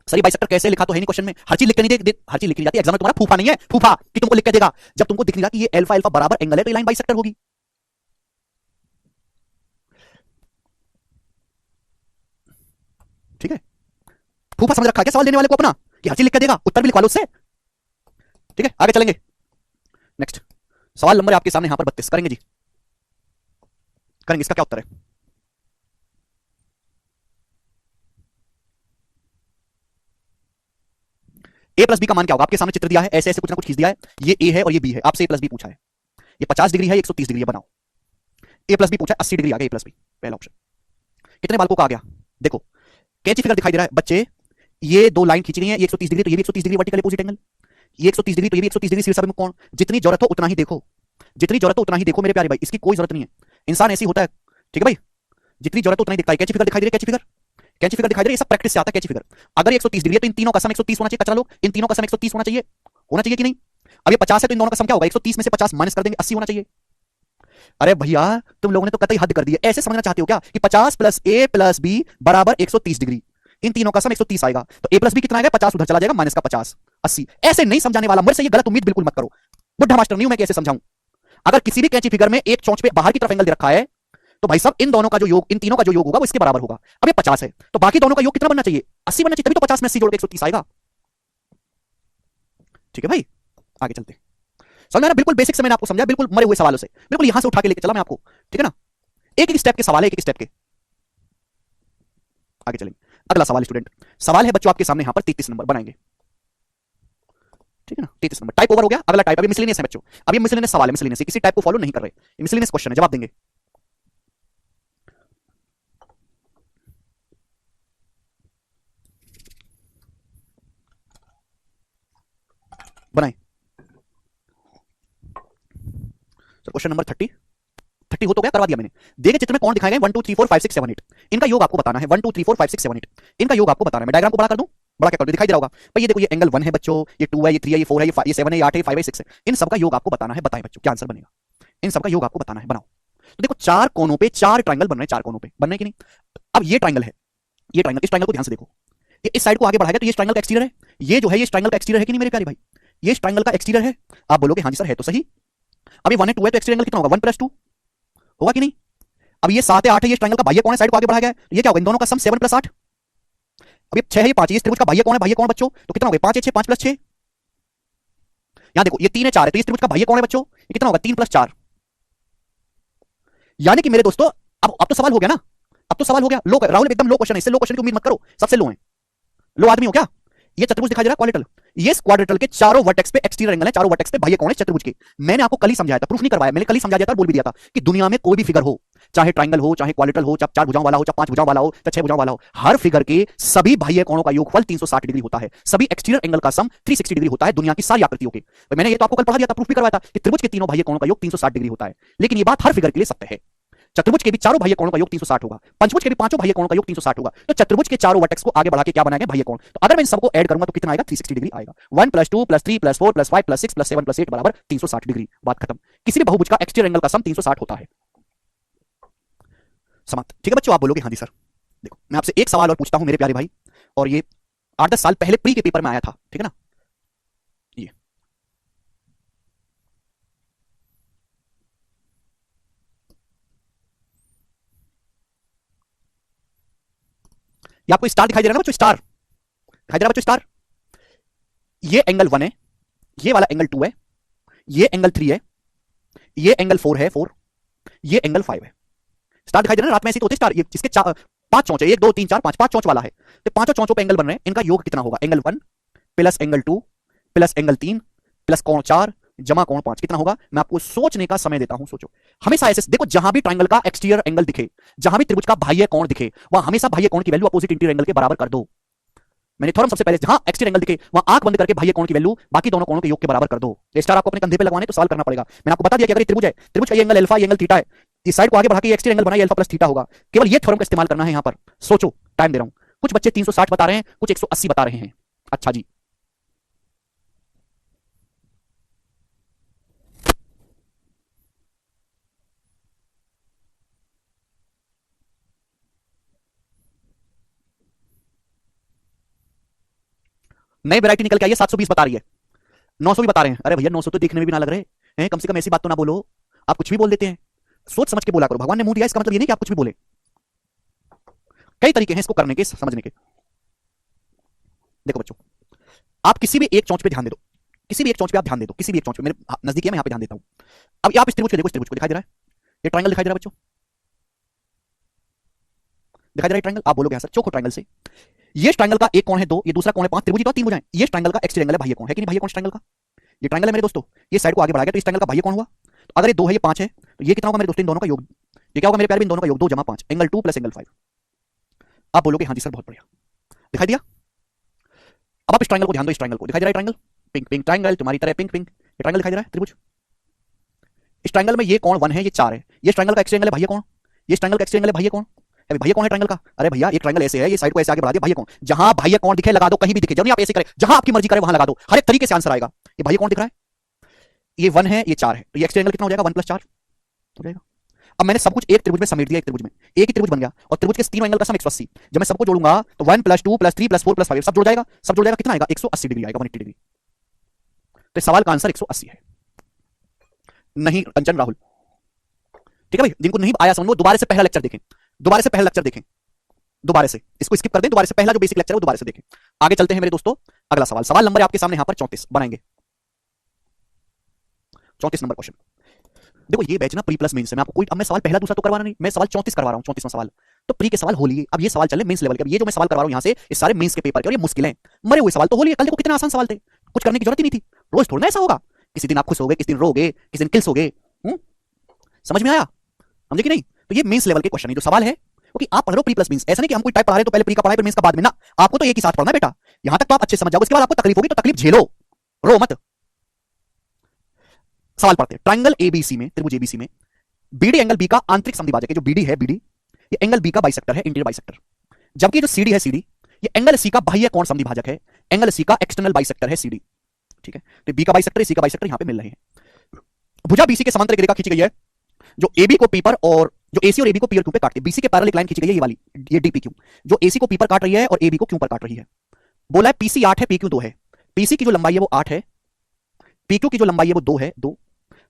सर ये बाइसेक्टर कैसे लिखा तो है नहीं क्वेश्चन में, हर चीज लिख के नहीं दे, हर चीज लिख नहीं जाती। एग्जाम में तुम्हारा फूफा नहीं है, फूफा कि तुमको लिख के देगा। जब तुमको दिख नहीं रहा कि ये अल्फा अल्फा बराबर एंगल है तो ये लाइन बाइसेक्टर होगी। ठीक है, फूफा समझ रखा है क्या सवाल देने वाले को अपना, कि हर चीज लिख के देगा, उत्तर भी लिखवा लो उससे। ठीक है, आगे चलेंगे। नेक्स्ट सवाल नंबर है आपके सामने यहां पर 32, करेंगे जी, करेंगे। इसका क्या उत्तर है? ए प्लस बी का मान क्या होगा? आपके सामने चित्र दिया है, ऐसे ऐसे कुछ ना कुछ खींच दिया है। ये ए है और ये बी है, आपसे ए प्लस बी पूछा है। ये 50 डिग्री है, 130 डिग्री है, बनाओ। ए प्लस बी पूछा है, 80 डिग्री आ गया ए प्लस बी, पहला ऑप्शन। कितने बालकों का आ गया? देखो कैंची फिगर दिखाई दे रहा है बच्चे, ये दो लाइन खींची गई है, 130 डिग्री तो ये भी 130 डिग्री वर्टिकल अपोजिट एंगल, ये 130 डिग्री तो ये भी 130 डिग्री शीर्ष कोण। जितनी जरूरत हो उतना ही देखो, जितनी जरूरत हो उतना ही देखो मेरे प्यारे भाई, इसकी कोई जरूरत नहीं है। इंसान ऐसी होता है, ठीक है भाई, जितनी जरूरत हो उतना ही दिखता है। कैंची फिगर दिखाई दे रही है, कैंची फिगर, कैंची फिगर दिखाई दे रही है, ये सब प्रैक्टिस से आता है। कैंची फिगर अगर 130 डिग्री है तो इन तीनों का सम 130 होना चाहिए। कचरा लोग, इन तीनों का सम 130 होना चाहिए, होना चाहिए कि नहीं? अब ये 50 है तो इन दोनों का सम क्या होगा? 130 में से 50 माइनस कर देंगे, 80 होना चाहिए। अरे भैया तुम लोगों ने तो कतई हद कर दी है। ऐसे समझना चाहते हो क्या कि 50 प्लस ए प्लस बी बराबर 130 डिग्री, इन तीनों का सम 130 आएगा, तो ए प्लस बी कितना आएगा? 50 उधर चला जाएगा, माइनस का 50, 80। ऐसे नहीं समझाने वाला, मुझसे ये गलत उम्मीद बिल्कुल मत करो। बुढ़ा मास्टर नहीं हूं मैं, कैसे समझाऊं? अगर किसी भी कैंची फिगर में एक चोंच पे बाहर की तरफ एंगल दे रखा है तो भाई साहब इन दोनों का जो योग, इन तीनों का जो योग होगा वो इसके बराबर होगा। अब ये 50 है तो बाकी दोनों का योग कितना बनना चाहिए? 80 बनना चाहिए, तभी तो 50 में 80 जोड़ के 130 आएगा। ठीक है भाई, आगे चलते हैं। समझ में? बिल्कुल बेसिक से मैंने आपको समझाया, बिल्कुल मरे हुए सवालों से, बिल्कुल यहां से उठा के लेके चला मैं आपको। ठीक है ना, एक एक स्टेप के सवाल है, एक एक स्टेप के। आगे चलेंगे। अगला सवाल स्टूडेंट, सवाल है बच्चों आपके सामने यहां पर 33 नंबर बनाएंगे। ठीक है ना, 33 नंबर। टाइप ओवर हो गया, अगला टाइप। अभी मिसलेनियस है बच्चों, अब ये मिसलेनियस सवाल है, मिसलेनियस, किसी टाइप को फॉलो नहीं कर रहे, मिसलेनियस क्वेश्चन है, जवाब देंगे। बनाए सर क्वेश्चन नंबर 30 हो तो गया, करवा दिया मैंने। देखे चित्र में कौन दिखाए गए? 1 2 3 4 5 6 7 8, इनका योग आपको बताना है। 1 2 3 4 5 6 7 8, इनका योग आपको बताना है। मैं डायग्राम को बड़ा कर दूं, बड़ा क्या कर दूं? दिखाई दे रहा होगा भाई, ये देखो, ये एंगल 1 है बच्चों, ये 2 है, ये 3 है, ये 4 है, ये 7 है, ये 8 है, 5 है, 6 है। इन सबका योग आपको बताना है। बताएं बच्चों क्या आंसर बनेगा? इन सबका योग आपको बताना है, बनाओ। तो देखो चार कोनों पे चार ट्रायंगल बन रहे हैं, चार कोनों पे बन रहे कि नहीं? अब ये ट्रायंगल है, ये ट्रायंगल, इस ट्रायंगल को ध्यान से देखो, ये इस साइड को आगे बढ़ाएगा तो ये ट्रायंगल का एक्सटीरियर है। ये जो है ये ट्रायंगल का एक्सटीरियर है कि नहीं मेरे प्यारे भाई? ये ट्रायंगल का एक्सटीरियर है। आप बोलोगे हाँ जी सर है तो सही। अब ये 1 है 2 है तो एक्सटीरियर एंगल कितना होगा? 1 + 2 होगा कि नहीं? अब ये 7 है 8 है, ये ट्रायंगल का बाह्य कोण है, साइड को आगे बढ़ाया गया है, तो ये क्या होगा? इन दोनों का सम 7 + 8। अब ये 6 है, ये 5 है, ये त्रिभुज का बाह्य कोण है, बाह्य कोण बच्चों, तो कितना होगा? 5 है 6, 5 + 6। यहां देखो ये 3 है 4 है, तो ये त्रिभुज का बाह्य कोण है बच्चों, ये कितना होगा? 3 + 4। यानी कि मेरे दोस्तों अब तो सवाल हो गया ना, अब तो सवाल हो गया। लो राहुल एकदम लो क्वेश्चन है, इससे लो क्वेश्चन की उम्मीद मत करो, सबसे लो है। लो आदमी हो क्या? ये चतुर्भुज दिखाई दे रहा है, क्वाड्रेटल। ये क्वाड्रेटल के चारों वर्टेक्स पे एक्सटीरियर एंगल है, चारों वर्टेक्स पे बाह्य कोण है चतुर्भुज के। मैंने आपको कल ही समझाया था, प्रूफ नहीं करवाया, मैंने कल ही समझा दिया था, बोल भी दिया था कि दुनिया में कोई भी फिगर हो, चाहे ट्रायंगल हो, चाहे क्वाड्रेटल हो, चाहे 4 भुजाओं वाला हो, चाहे 5 भुजाओं वाला हो, चाहे 6 भुजाओं वाला हो, हर फिगर के सभी बाह्य कोणों का योगफल 360 डिग्री होता है। सभी एक्सटीरियर एंगल का सम 360 डिग्री होता है दुनिया की सारी आकृतियों के। तो मैंने ये तो आपको कल पढ़ा दिया था, प्रूफ भी करवाया था कि त्रिभुज के तीनों बाह्य कोणों का योग 360 डिग्री होता है। लेकिन ये बात हर फिगर के लिए सत्य है। चतुर्भुज के भी चारों बाह्य कोणों का योग 360 होगा, पंचभुज के भी पांचों बाह्य कोणों का योग 360 होगा। तो चतुर्भुज के चारों वर्टेक्स को आगे बढ़ा के क्या बनाएंगे? बाह्य कोण। तो अगर मैं इन सबको ऐड करूंगा तो कितना आएगा? 360 डिग्री आएगा। 1 + 2 + 3 + 4 + 5 + 6 + 7 + 8 बराबर 360 डिग्री। बात खत्म। किसी भी बहुभुज का एक्सटीरियर एंगल का सम 360 होता है। समाप्त। ठीक है बच्चों, आप बोलोगे हाँ जी सर। देखो मैं आपसे एक सवाल और पूछता हूं मेरे प्यारे भाई, और ये 8-10 साल पहले प्री के पेपर में आया था, ठीक है ना? ये आपको स्टार दिखाई दे रहा है ना बच्चों? स्टार दिखाई दे रहा है बच्चों? स्टार, ये एंगल 1 है, ये वाला एंगल 2 है, ये एंगल 3 है, ये एंगल 4 है, 4, ये एंगल 5 है। स्टार दिखाई दे रहा है? रात में ऐसे तो होते स्टार। ये जिसके 5 चौंच है, 1 2 3 4 5, 5 चौंच वाला है, तो पांचों चौंचों पे एंगल बन रहे हैं। इनका योग कितना होगा? Angle 1 plus angle 2 plus angle 3 plus कोण 4 जमा कोण 5 कितना होगा? मैं आपको सोचने का समय देता हूं, सोचो। हमेशा ऐसे देखो, जहां भी ट्रायंगल का एक्सटीरियर एंगल दिखे, जहां भी त्रिभुज का बाह्य कोण दिखे, वहां हमेशा बाह्य कोण की वैल्यू अपोजिट इंटीरियर एंगल के बराबर कर दो। मैंने थ्योरम सबसे पहले, जहां एक्सटीरियर एंगल दिखे वहां आंख बंद करके बाह्य कोण की वैल्यू बाकी दोनों कोणों के योग के बराबर कर दो। स्टार आपको अपने कंधे पे लगवाने तो सवाल करना पड़ेगा। मैंने आपको बता दिया कि अगर ये त्रिभुज है, त्रिभुज का ये एंगल अल्फा, ये एंगल थीटा है, इस साइड को आगे बढ़ा के एक्सट्रीम एंगल बनाइए, अल्फा प्लस थीटा होगा। केवल ये थ्योरम का इस्तेमाल करना है यहां पर। सोचो, टाइम दे रहा हूं। कुछ बच्चे 360 बता रहे हैं, कुछ 180 बता रहे हैं। अच्छा जी, नई वैरायटी निकल के आई है, 720 बता रही है, 900 भी बता रहे हैं। अरे भैया 900 तो देखने में भी ना लग रहे हैं, कम से कम ऐसी बात तो ना बोलो। आप कुछ भी बोल देते हैं, सोच समझ के बोला करो। भगवान ने मुंह दिया, इसका मतलब ये नहीं कि आप कुछ भी बोले। कई तरीके हैं इसको करने के, समझने के। देखो बच्चों, आप किसी भी एक चौंच पे ध्यान दे दो, किसी भी एक चौंच पे आप ध्यान दे दो, किसी भी एक चौंच पे। मेरे नजदीक है, मैं यहां पे ध्यान देता हूं। अब आप इस त्रिभुज को देखो, इस त्रिभुज को दिखाई दे रहा है, ये ट्रायंगल दिखाई दे रहा है बच्चों, दिखाई दे रहा है ट्रायंगल। आप बोलोगे हाँ सर, चौको ट्रायंगल से ये ट्रायंगल का एक कोण है 2, ये दूसरा कोण है 5, त्रिभुज ही तो 3 भुजाएं। ये ट्रायंगल का एक्सट्रीम एंगल है, बाह्य कोण है कि नहीं? बाह्य कोण ट्रायंगल का, ये ट्रायंगल है मेरे दोस्तों। ये साइड को आगे बढ़ा गया तो इस ट्रायंगल का बाह्य कोण हुआ। तो अगर ये 2 है, ये 5 है, तो ये कितना होगा मेरे दोस्तों? इन दोनों का योग। ये क्या होगा मेरे प्यारे? इन दोनों का योग, 2 जमा 5, एंगल 2 प्लस एंगल 5। आप बोलोगे हाँ जी सर, बहुत बढ़िया, दिखाई दिया। अब आप इस ट्रायंगल को ध्यान दो, इस ट्रायंगल को, दिखाई दे रहा है ट्रायंगल, पिंक पिंक ट्रायंगल, तुम्हारी तरह पिंक पिंक, ये ट्रायंगल दिखाई दे रहा है त्रिभुज। इस ट्रायंगल में ये कोण 1 है, ये 4 है, ये ट्रायंगल का एक्सट्रीम एंगल है बाह्य कोण, ये ट्रायंगल का एक्सट्रीम एंगल है बाह्य कोण। अभी बाह्य कोण है ट्रायंगल का। अरे भैया एक ट्रायंगल ऐसे है, ये साइड को ऐसे आगे बढ़ा दिया, बाह्य कोण। जहां बाह्य कोण दिखे लगा दो, कहीं भी दिखे, जब नहीं आप ऐसे करें, जहां आपकी मर्जी करे वहां लगा दो, हर एक तरीके से आंसर आएगा। ये बाह्य कोण दिख रहा है, ये 1 है, ये 4 है, तो ये एक्सट्रीम एंगल कितना हो जाएगा? 1 + 4 हो जाएगा। अब मैंने सब कुछ एक त्रिभुज में समेट दिया, एक त्रिभुज में, एक ही त्रिभुज बन गया, और त्रिभुज के तीनों एंगल का सम 180। जब मैं सबको जोड़ूंगा तो 1 + 2 + 3 + 4 + 5 सब जुड़ जाएगा, सब जुड़ जाएगा, कितना आएगा? 180 डिग्री आएगा, 180 डिग्री। तो सवाल का आंसर 180 है। नहीं कंचन राहुल, ठीक है भाई, जिनको नहीं आया समझ वो दोबारा से पहला लेक्चर देखें, दोबारा से पहला लेक्चर देखें, दोबारा से इसको स्किप कर दें, दोबारा से पहला जो बेसिक लेक्चर है वो दोबारा से देखें। आगे चलते हैं मेरे दोस्तों, अगला सवाल। सवाल नंबर आपके सामने यहां पर 34 बनाएंगे, 34 नंबर क्वेश्चन। देखो ये बैच ना प्री प्लस मेंस है, मैं आपको कोई, अब मैं सवाल पहला दूसरा तो करवाना नहीं, मैं सवाल 34 करवा रहा हूं, 34वां सवाल। तो प्री के सवाल हो लिए, अब ये सवाल चले मेंस लेवल के। अब ये जो मैं सवाल करवा रहा हूं यहां से, ये सारे मेंस के पेपर के, और ये मुश्किल है, मरे हुए सवाल तो हो लिए। कल देखो कितने आसान सवाल थे, कुछ करने की जरूरत ही नहीं थी। रोज थोड़ा ना ऐसा होगा, किसी दिन आप खुश हो गए, किसी दिन रोगे, किसी दिन किल्स हो गए। समझ में आया? समझे कि नहीं? तो ये मेंस लेवल के क्वेश्चन है जो सवाल है, क्योंकि आप पढ़ रहे हो प्री प्लस मेंस। ऐसा नहीं कि हम कोई टाइप पढ़ा रहे तो पहले प्री का पढ़ाई फिर मेंस का बाद में, ना, आपको तो एक ही साथ पढ़ना है बेटा। यहां तक तो आप अच्छे समझ जाओगे, उसके बाद आपको तकलीफ होगी तो तकलीफ झेलो, रो मत। सवाल पढ़ते हैं। ट्रायंगल एबीसी में, त्रिभुज एबीसी में बीडी एंगल बी का आंतरिक समद्विभाजक है। जो बीडी है, बीडी ये एंगल बी का बाइसेक्टर है, इंटीरियर बाइसेक्टर। जबकि जो सीडी है, सीडी ये एंगल सी का बाह्य कोण समद्विभाजक है, एंगल सी का एक्सटर्नल बाइसेक्टर है, सीडी। ठीक है, तो बी का बाइसेक्टर, सी का बाइसेक्टर यहां पे मिल रहे हैं। भुजा बीसी के समांतर एक रेखा खींची गई है, जो एबी को पी पर और जो एसी और एबी को पी और क्यू पे काटती है। बीसी के पैरेलल एक लाइन खींची गई है, ये वाली, ये डी पी क्यू, जो एसी को पी पर काट रही है और एबी को क्यू पर काट रही है। बोला है पीसी 8 है, पी क्यू 2 है। पीसी की जो लंबाई है वो 8 है, पी क्यू की जो लंबाई है वो 2 है, 2।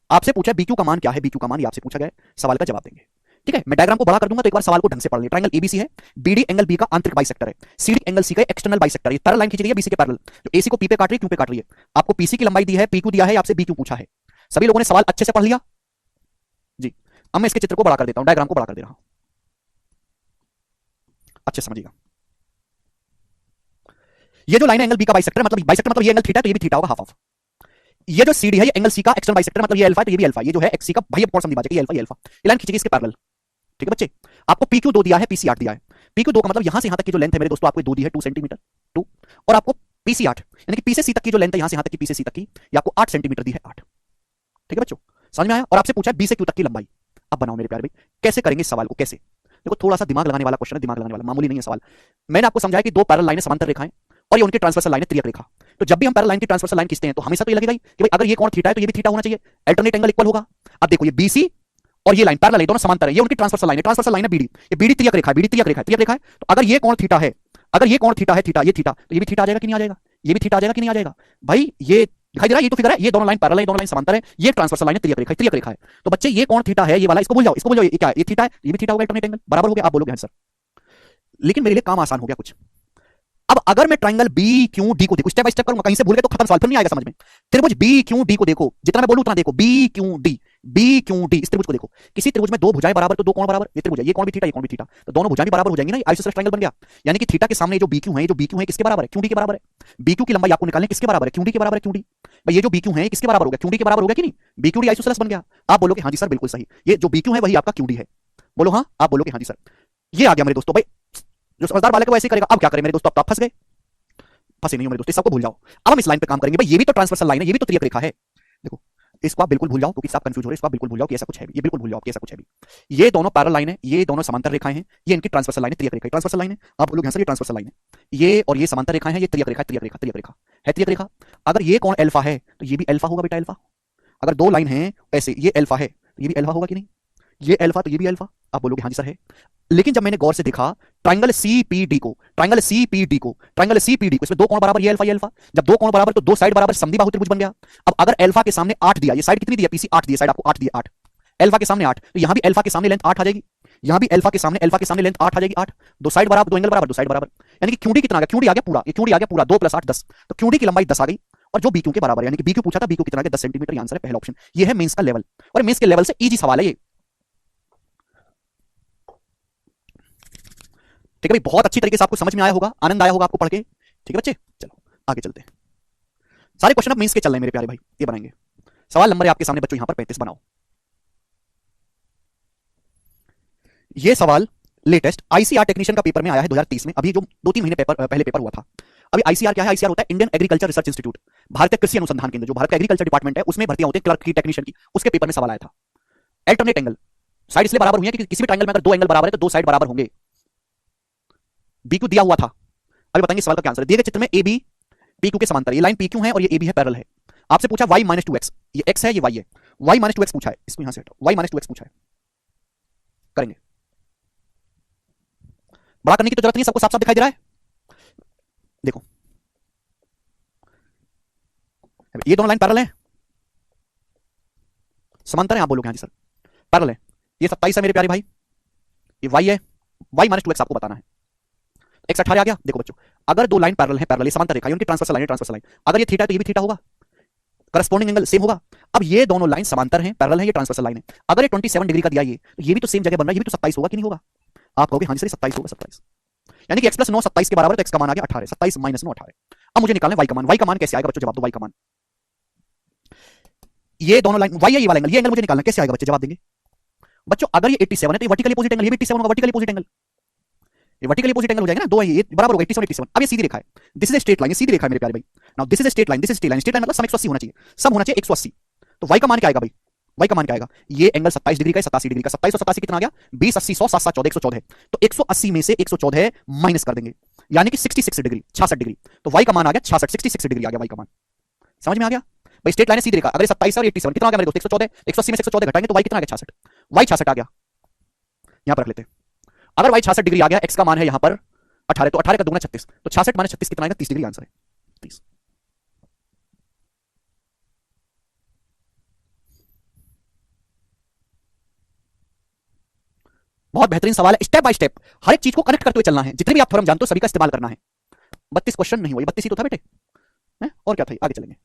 आपसे पूछा बीक्यू का मान क्या है, बीक्यू का मान ये आपसे पूछा गया है, सवाल का जवाब देंगे। ठीक है, मैं डायग्राम को बड़ा कर दूंगा तो एक बार सवाल को ढंग से पढ़ लें। ट्रायंगल एबीसी है, बीडी एंगल बी का आंतरिक बाइसेक्टर है, सीडी एंगल सी का एक्सटर्नल बाइसेक्टर है। ये पैरेलल लाइन खींची गई है बीसी के पैरेलल, जो एसी को पी पे काट रही है, क्यू पे काट रही है। आपको पीसी की लंबाई दी है, पीक्यू दिया है, आपसे बीक्यू पूछा है। सभी लोगों ने सवाल अच्छे से पढ़ लिया जी। अब मैं इसके चित्र को बड़ा कर देता हूं, डायग्राम को बड़ा कर दे रहा हूं, अच्छे समझिएगा। ये जो लाइन है एंगल बी का बाइसेक्टर, मतलब बाइसेक्टर मतलब ये एंगल थीटा, तो ये भी थीटा होगा, हाफ हाफ। ये जो सीडी है ये एंगल सी का एक्सटर्नल बाइसेक्टर, मतलब ये अल्फा, तो ये भी अल्फा। ये जो है एक्स सी का बाह्य कोण समद्विभाजक, ये अल्फा, ये अल्फा। ये लाइन खींची गई इसके पैरेलल। ठीक है बच्चे, आपको पीक्यू 2 दिया है, पीसी 8 दिया है। पीक्यू 2 का मतलब यहां से यहां तक की जो लेंथ है मेरे दोस्तों, आपको 2 दी है, 2 सेंटीमीटर, 2। और आपको पीसी 8 यानी कि पी से सी तक की जो लेंथ है, यहां से यहां तक की पी से सी तक की, ये आपको 8 सेंटीमीटर दी है, 8। ठीक है बच्चों, समझ में आया? और आपसे पूछा है बी से क्यू तक की लंबाई। अब बनाओ मेरे प्यारे भाई, कैसे करेंगे इस सवाल को, कैसे? देखो थोड़ा सा दिमाग लगाने वाला क्वेश्चन है, दिमाग लगाने वाला, मामूली नहीं है सवाल। मैंने आपको समझाया कि 2 पैरेलल लाइनें समांतर रेखाएं और ये उनकी ट्रांसवर्सल लाइन है, त्रियक रेखा। तो जब भी हम पैरेलल लाइन की ट्रांसवर्सल लाइन खींचते हैं तो हमेशा तो ये लगेगा कि भाई अगर ये कोण थीटा है तो ये भी थीटा होना चाहिए, अल्टरनेट एंगल इक्वल होगा। अब देखो ये बीसी और ये लाइन पैरेलल है, दोनों समांतर है, ये उनकी ट्रांसवर्सल लाइन है, ट्रांसवर्सल लाइन है बीडी। ये बीडी त्रियक रेखा है, बीडी त्रियक रेखा है, त्रियक रेखा है। तो अगर ये कोण थीटा है, अगर ये कोण थीटा है, थीटा, ये थीटा, तो ये भी थीटा आ जाएगा कि नहीं आ जाएगा? ये भी थीटा आ जाएगा कि नहीं आ जाएगा? भाई ये दिखाई दे रहा है, ये तो फिगर है, ये दोनों लाइन पैरेलल है, दोनों लाइन समांतर है, ये ट्रांसवर्सल लाइन है, त्रियक रेखा है, त्रियक रेखा है। तो बच्चे ये कोण थीटा है, ये वाला, इसको भूल जाओ, इसको भूल जाओ, ये क्या है? ये थीटा है, ये भी थीटा होगा, अल्टरनेट एंगल बराबर हो गया। आप बोलोगे हाँ सर, लेकिन मेरे लिए काम आसान हो गया कुछ। अब अगर मैं ट्रायंगल बी क्यू डी को देखो, स्टेप बाय स्टेप करूंगा, कहीं से भूल गए तो खत्म, सवाल फिर नहीं आएगा समझ में। त्रिभुज बी क्यू डी को देखो, जितना मैं बोलूं उतना देखो, B Q D, B Q D, इस त्रिभुज को देखो। किसी त्रिभुज में 2 भुजाएं बराबर तो 2 कोण बराबर, ये त्रिभुज है, ये कोण भी थीटा, ये कोण भी थीटा, तो दोनों भुजाएं भी बराबर हो जाएंगी ना, आइसोसेलेस ट्रायंगल बन गया। यानी कि थीटा के सामने जो बी क्यू है, जो बी क्यू है किसके बराबर है? क्यू डी के बराबर है। बी क्यू की लंबाई आपको निकालनी किसके बराबर है? क्यू डी के बराबर है, क्यू डी। भाई ये जो बी क्यू है किसके बराबर हो गया? क्यू डी के बराबर हो गया कि नहीं? बी क्यू डी आइसोसेलेस बन गया। आप बोलोगे हाँ जी सर बिल्कुल सही, ये जो बी क्यू है वही आपका क्यू डी है। बोलो हाँ, आप बोलोगे हाँ जी सर। ये आ गया मेरे दोस्तों, भाई जो समझदार बालक है वो ऐसे करेगा। अब क्या करें मेरे दोस्तों, अब तो आप फंस गए, फंसे नहीं हो मेरे दोस्तों, सबको भूल जाओ। अब हम इस लाइन पे काम करेंगे। भाई ये भी तो ट्रांसवर्सल लाइन है, ये भी तो त्रियक रेखा है। देखो इसको आप बिल्कुल भूल जाओ क्योंकि आप कंफ्यूज हो रहे हैं। इसको आप बिल्कुल भूल जाओ कि ऐसा कुछ है भी, ये बिल्कुल भूल जाओ कि ऐसा कुछ है भी। ये दोनों पैरेलल लाइन है, ये दोनों समांतर रेखाएं हैं, ये इनकी ट्रांसवर्सल लाइन है, त्रियक रेखा। ट्रांसवर्सल लाइन है, आप बोलोगे हाँ सर ये ट्रांसवर्सल लाइन है। ये और ये समांतर रेखाएं हैं, ये त्रियक रेखा, त्रियक रेखा, त्रियक रेखा है, त्रियक रेखा। अगर ये कोण अल्फा है तो ये भी अल्फा होगा बेटा, अल्फा। अगर दो लाइन है ऐसे, ये अल्फा है तो ये भी अल्फा होगा कि नहीं, ये अल्फा तो ये भी अल्फा। आप बोलोगे हाँ जी सर है। लेकिन जब मैंने गौर से देखा ट्रायंगल सीपीडी को, ट्रायंगल सीपीडी को, ट्रायंगल सीपीडी को, इसमें दो कोण बराबर, ये अल्फा ये अल्फा, जब दो कोण बराबर तो दो साइड बराबर समद्विबाहु त्रिभुज बन गया। अब अगर अल्फा के सामने 8 दिया, ये साइड कितनी दी है पीसी, 8 दी है, साइड आपको 8 दी है, 8 अल्फा के सामने 8, तो यहां भी अल्फा के सामने लेंथ 8 आ जाएगी, यहां भी अल्फा के सामने लेंथ 8 आ जाएगी, 8, दो साइड बराबर, दो एंगल बराबर, दो साइड बराबर। यानी कि क्यूडी कितना आ गया, क्यूडी आ गया पूरा, ये क्यूडी आ गया पूरा 2 + 8 10, तो क्यूडी की लंबाई 10 आ गई और जो बीक्यू के बराबर है, यानी कि बीक्यू पूछा था, बीक्यू कितना आ गया 10 सेंटीमीटर। आंसर है पहला ऑप्शन। ये है मेंस का लेवल, और मेंस के लेवल से इजी सवाल है ये। ठीक है भाई, बहुत अच्छी तरीके से आपको समझ में आया होगा, आनंद आया होगा आपको पढ़ के। ठीक है बच्चे, चलो आगे चलते हैं। सारे क्वेश्चन अब मेंस के चल रहे हैं मेरे प्यारे भाई, ये बनाएंगे। सवाल नंबर है आपके सामने बच्चों, यहां पर 35 बनाओ। ये सवाल लेटेस्ट आईसीआर टेक्नीशियन का पेपर में आया है 2023 में, अभी जो 2-3 महीने पहले पेपर हुआ था। अभी आईसीआर क्या है, आईसीआर होता है इंडियन एग्रीकल्चर रिसर्च इंस्टीट्यूट, भारतीय कृषि अनुसंधान केंद्र, जो भारत का एग्रीकल्चर डिपार्टमेंट है उसमें भर्तियां होती है क्लर्क की, टेक्नीशियन की। उसके पेपर में सवाल आया था। अल्टरनेट एंगल, साइड इसलिए बराबर हुई है क्योंकि किसी भी ट्रायंगल में अगर दो एंगल बराबर है तो दो साइड बराबर होंगे। बीक्यू दिया हुआ था, अभी बताएंगे सवाल का क्या आंसर है। दिए गए चित्र में ए बी पीक्यू के समांतर, ये लाइन पीक्यू है और ये ए बी है, पैरेलल है। आपसे पूछा y - 2x, ये x है ये y है, y - 2x पूछा है, इसको यहां से हटाओ, y - 2x पूछा है। करेंगे, बड़ा करने की तो जरूरत नहीं, सबको साफ साफ दिखाई दे रहा है। देखो ये दोनों लाइन पैरेलल है, समांतर है, आप बोलोगे हाँ जी सर पैरेलल है। ये 27 है मेरे प्यारे भाई, ये y है, y - 2x आपको बताना है। x 18 आ गया। देखो बच्चों, अगर दो लाइन पैरेलल है, पैरेलल समांतर रेखा, उनकी ट्रांसवर्सल लाइन, ट्रांसवर्सल लाइन, अगर ये थीटा है तो ये भी थीटा होगा, करस्पॉन्डिंग एंगल सेम होगा। अब ये दोनों लाइन समांतर हैं, पैरेलल है, ये ट्रांसवर्सल लाइन है। अगर ये 27 डिग्री का दिया ये, तो ये भी तो सेम जगह बन रहा है, ये भी तो 27 होगा कि नहीं होगा। आप कहोगे हाँ जी सर 27 होगा, 27, यानी कि x + 9 27 के बराबर, तो x का मान आ गया 18, 27 - 9 18। अब मुझे निकालना है y का मान। y का मान कैसे आएगा बच्चों, जवाब दो, y का मान। ये दोनों लाइन y है, ये वाला एंगल, ये एंगल मुझे निकालना है, कैसे आएगा बच्चे, जवाब देंगे बच्चों। अगर ये 87 है तो ये वर्टिकली अपोजिट एंगल, ये भी 87 होगा, वर्टिकली अपोजिट एंगल, ये वर्टिकली अपोजिट एंगल हो जाएगा ना, दो है ये बराबर होगा 87 87। अब ये सीधी रेखा है, this is a straight line, ये सीधी रेखा है मेरे प्यारे भाई। Now this is a straight line, this is straight line, straight line मतलब सम 180 होना चाहिए, सम होना चाहिए 180। तो y का मान क्या आएगा भाई, y का मान क्या आएगा, ये एंगल 27 डिग्री का है, 87 डिग्री का, 27 और 87 कितना आ गया, 20 80 100 7 7 14 114 है। तो 180 में से 114 माइनस कर देंगे, यानी कि 66 डिग्री, 66 डिग्री। तो y का मान आ गया 66, 66 डिग्री आ गया y का मान। समझ में आ गया भाई, स्ट्रेट लाइन है, सीधी रेखा। अगर 27 और 87 कितना आ गया मेरे दोस्त, 114, 180 में से 114 घटाएंगे तो y कितना आ गया 66, y 66 आ गया। यहां पर रख लेते हैं, अगर y 66 डिग्री आ गया, x का मान है यहां पर 18, तो 18 का दुगना 36, तो 66 - 36 कितना आएगा, 30 डिग्री। आंसर है 30। बहुत बेहतरीन सवाल है, स्टेप बाय स्टेप हर एक चीज को कनेक्ट करते हुए चलना है, जितने भी आप थ्योरम जानते हो सभी का इस्तेमाल करना है। 32 क्वेश्चन नहीं हुआ, 32 ही तो था बेटे, है? और क्या था, आगे चलेंगे।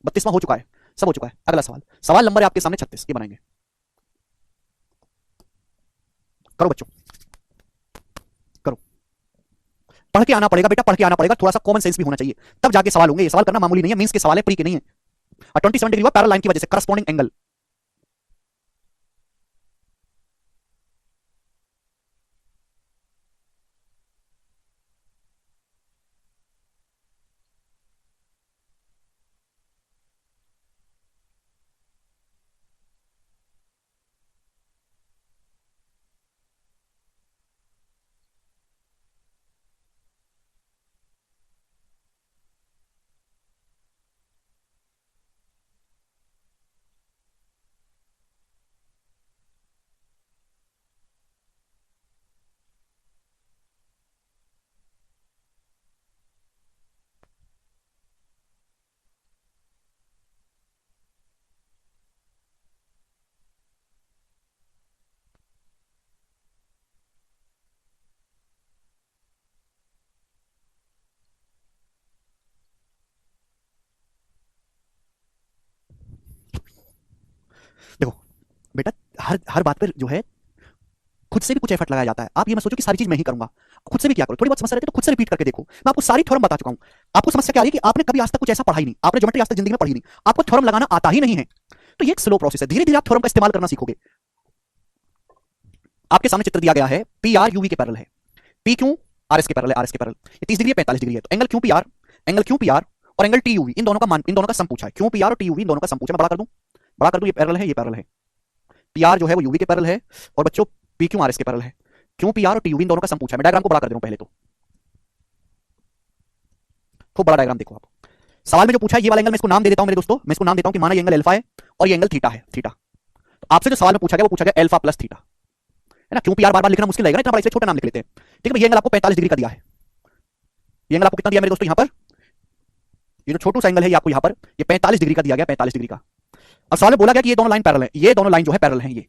32वां हो चुका है, सब हो चुका है। अगला सवाल, सवाल नंबर है आपके सामने 36, ये बनाएंगे। करो बच्चों, करो, पढ़ के आना पड़ेगा बेटा, पढ़ के आना पड़ेगा, थोड़ा सा कॉमन सेंस भी होना चाहिए, तब जाके सवाल होंगे। ये सवाल करना मामूली नहीं है, मींस के सवाल है, प्री के नहीं है। 27 डिग्री हुआ पैरेलल लाइन की वजह से, करस्पॉन्डिंग एंगल। देखो बेटा, हर हर बात पर जो है खुद से भी कुछ एफर्ट लगाया जाता है। आप ये मत सोचो कि सारी चीज मैं ही करूंगा, खुद से भी क्या करो, थोड़ी बहुत समस्या रहती है तो खुद से रिपीट करके देखो। मैं आपको सारी थ्योरम बता चुका हूं। आपको समस्या क्या आ रही है कि आपने कभी आज तक कुछ ऐसा पढ़ा ही नहीं, आपने ज्योमेट्री आज तक जिंदगी में पढ़ी नहीं, आपको थ्योरम लगाना आता ही नहीं है। तो ये एक स्लो प्रोसेस है, धीरे धीरे आप थ्योरम का इस्तेमाल करना सीखोगे। आपके सामने चित्र दिया गया है, पी आर यूवी के पैरेलल है, पी क्यू आर एस के पैरेलल है, आर एस के पैरेलल, ये 30 डिग्री 45 डिग्री है। तो एंगल क्यू पी आर और एंगल टी यूवी, इन दोनों का मान, इन दोनों का सम पूछा है। क्यों पी आर और टी यूवी इन दोनों का सम पूछा है। मैं बड़ा कर दूं, ये पैरेलल है, ये पैरेलल है। पी आर जो है वो यूवी के पैरेलल है और बच्चों पी क्यू आर एस के पैरेलल है। क्यों पी आर और टी यूवी इन दोनों का सम पूछा है। मैं डायग्राम को बड़ा कर दे रहा हूं पहले तो, खूब बड़ा डायग्राम देखो आप। सवाल में जो पूछा है ये वाला एंगल मैं इसको नाम दे देता हूं मेरे दोस्तों, मैं इसको नाम देता हूं कि माना ये एंगल अल्फा है और ये एंगल थीटा है, थीटा। तो आपसे जो सवाल में पूछा गया वो पूछा गया अल्फा प्लस थीटा, है ना। क्यों पी आर बार बार लिखना मुश्किल लगेगा ना, इतना बड़ा, इसलिए छोटा नाम लिख लेते हैं। ठीक है, ये एंगल आपको 45 डिग्री का दिया है। ये एंगल आपको कितना दिया मेरे दोस्तों, यहां पर ये जो छोटू सा एंगल है ये आपको यहां पर ये 45 डिग्री का दिया गया, 45 डिग्री का। अब सवाल में बोला गया कि ये दोनों लाइन पैरेलल है, ये दोनों लाइन जो है पैरेलल है, ये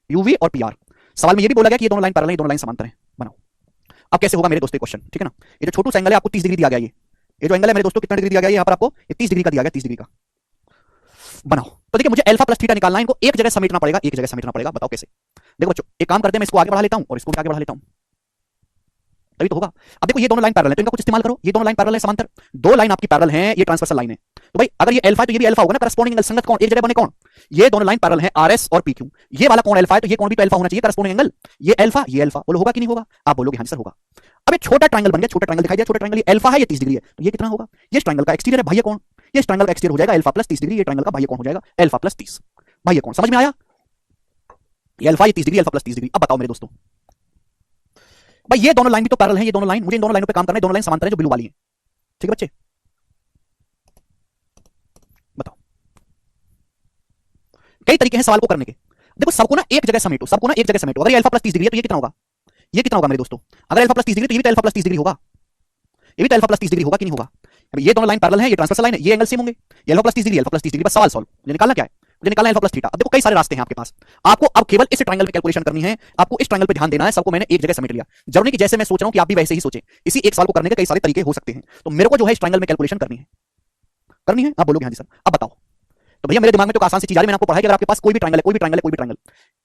यूवी और पीआर। सवाल में ये भी बोला गया कि ये दोनों लाइन पैरेलल है, ये दोनों लाइन समांतर है। बनाओ अब कैसे होगा मेरे दोस्तों क्वेश्चन, ठीक है ना। ये जो छोटू सा एंगल है आपको 30 डिग्री दिया गया, ये जो एंगल है मेरे दोस्तों कितना डिग्री दिया गया, यहाँ पर आपको 30 डिग्री का दिया गया, 30 डिग्री का। बनाओ तो देखिए मुझे अल्फा प्लस थीटा निकालना है, इनको एक जगह समेटना पड़ेगा, एक जगह समेटना पड़ेगा। बताओ कैसे। देखो बच्चों एक काम करते हैं, मैं इसको आगे बढ़ा लेता हूं और इसको भी आगे बढ़ा लेता हूं, तभी तो होगा। अब देखो ये दोनों लाइन पैरेलल है तो इनका कुछ इस्तेमाल करो, ये दोनों लाइन पैरेलल है, समांतर। दो लाइन आपकी पैरेलल है, ये ट्रांसवर्सल लाइन है। तो भाई अगर ये अल्फा है तो ये भी अल्फा होगा ना, करस्पॉन्डिंग एंगल संगत कौन एक जगह बने कौन, ये दोनों लाइन पैरेलल है आरएस और पीक्यू। ये वाला कौन अल्फा है तो ये कौन भी तो अल्फा होना चाहिए, करस्पॉन्डिंग एंगल ये अल्फा ये अल्फा। बोलो होगा कि नहीं होगा, आप बोलोगे हां सर होगा। अब एक छोटा ट्रायंगल बन गया, छोटा ट्रायंगल दिखाई दिया, छोटा ट्रायंगल ये अल्फा है, ये 30 डिग्री है, तो ये कितना होगा, ये ट्रायंगल का एक्सटीरियर है, भाई कौन, ये ट्रायंगल का एक्सटीरियर हो जाएगा अल्फा प्लस 30 डिग्री, ये ट्रायंगल का भाई कौन हो जाएगा अल्फा प्लस 30, भाई कौन। समझ में आया, ये अल्फा ये 30 डिग्री, अल्फा प्लस 30 डिग्री। अब बताओ मेरे दोस्तों भाई ये दोनों लाइन भी तो पैरेलल है, ये दोनों लाइन, मुझे इन दोनों लाइनों पे काम करना है, दोनों लाइन समांतर है जो ब्लू वाली है। ठीक है बच्चे, बताओ कई तरीके हैं सवाल को करने के। देखो सबको ना एक जगह समेटो, सबको ना एक जगह समेटो। अगर ये अल्फा प्लस 30 डिग्री है तो ये कितना होगा, ये कितना होगा मेरे दोस्तों। अगर अल्फा प्लस 30 डिग्री तो ये भी अल्फा प्लस 30 डिग्री होगा, ये भी अल्फा प्लस 30 डिग्री होगा कि नहीं होगा। अब ये दोनों लाइन पैरेलल है, ये ट्रांसवर्सल लाइन है, ये एंगल सेम होंगे, ये alpha plus 30 degree, alpha plus 30 degree. बस सवाल सॉल्व, मुझे निकालना क्या है, मुझे निकालना है अल्फा प्लस थीटा। अब देखो कई सारे रास्ते हैं आपके पास, आपको अब केवल इस ट्रायंगल में कैलकुलेशन करनी है, आपको इस ट्रायंगल पे ध्यान देना है। सबको मैंने एक जगह समेट लिया, जरूरी नहीं कि जैसे मैं सोच रहा हूं कि आप भी वैसे ही सोचें। इसी एक सवाल को करने के कई सारे तरीके हो सकते हैं, तो मेरे को जो है इस ट्रायंगल में कैलकुलेशन करनी है, करनी है। आप बोलोगे हाँ जी सर। अब बताओ तो भैया मेरे दिमाग में तो आसान सी चीज आ रही है, मैंने आपको पढ़ाया कि अगर आपके पास कोई भी ट्रायंगल है, कोई भी ट्रायंगल है, कोई भी ट्रायंगल,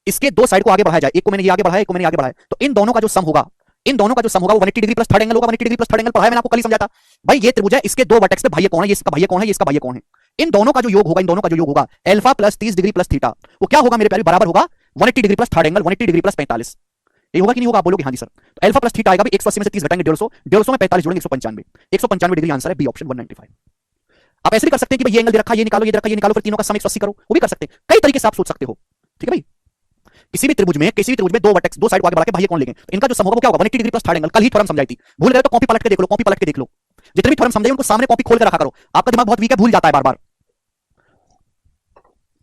इसके दो साइड को आगे बढ़ाया जाए, एक को मैंने ये आगे बढ़ाया, एक को मैंने आगे बढ़ाया, तो इन दोनों का जो सम होगा, इन दोनों का जो सम होगा वो 180 डिग्री प्लस थर्ड एंगल होगा। 180 डिग्री प्लस थर्ड एंगल पढ़ाया मैंने आपको, कल ही समझाता। भाई ये त्रिभुज है, इसके दो वर्टेक्स पे भाई कौन है, ये इसका भाई कौन है, ये इसका भाई कौन है। इन दोनों का जो योग होगा, इन दोनों का जो योग होगा alpha plus 30 degree plus theta, वो क्या होगा मेरे प्यारे, बराबर होगा 180 degree plus third angle, 180 degree plus 45। ये होगा कि नहीं होगा, आप बोलोगे हाँ जी सर। तो अल्फा प्लस थीटा आएगा 180 में से 30 घटाएंगे 150, 150 में 45 जोड़ेंगे 195, 195 डिग्री आंसर है बी ऑप्शन 195। आप ऐसे भी कर सकते हैं कि भाई ये एंगल दे रखा है, ये निकालो, ये दे रखा है, ये निकालो, फिर तीनों का सम 180 करो, वो भी कर सकते हैं। कई तरीके से आप सोच सकते हो, ठीक है भाई। किसी भी त्रिभुज में दो वर्टेक्स, दो साइड को आगे बढ़ा के भाई कौन लेंगे, तो इनका जो सम होगा वो क्या होगा 180 डिग्री प्लस थर्ड एंगल। कल ही थ्योरम समझाई थी, भूल गए तो कॉपी पलट के देख लो, कॉपी पलट के देख लो। जितने भी थ्योरम समझाए उनको सामने कॉपी खोल कर रखा करो, आपका दिमाग बहुत वीक है, भूल जाता है बार बार।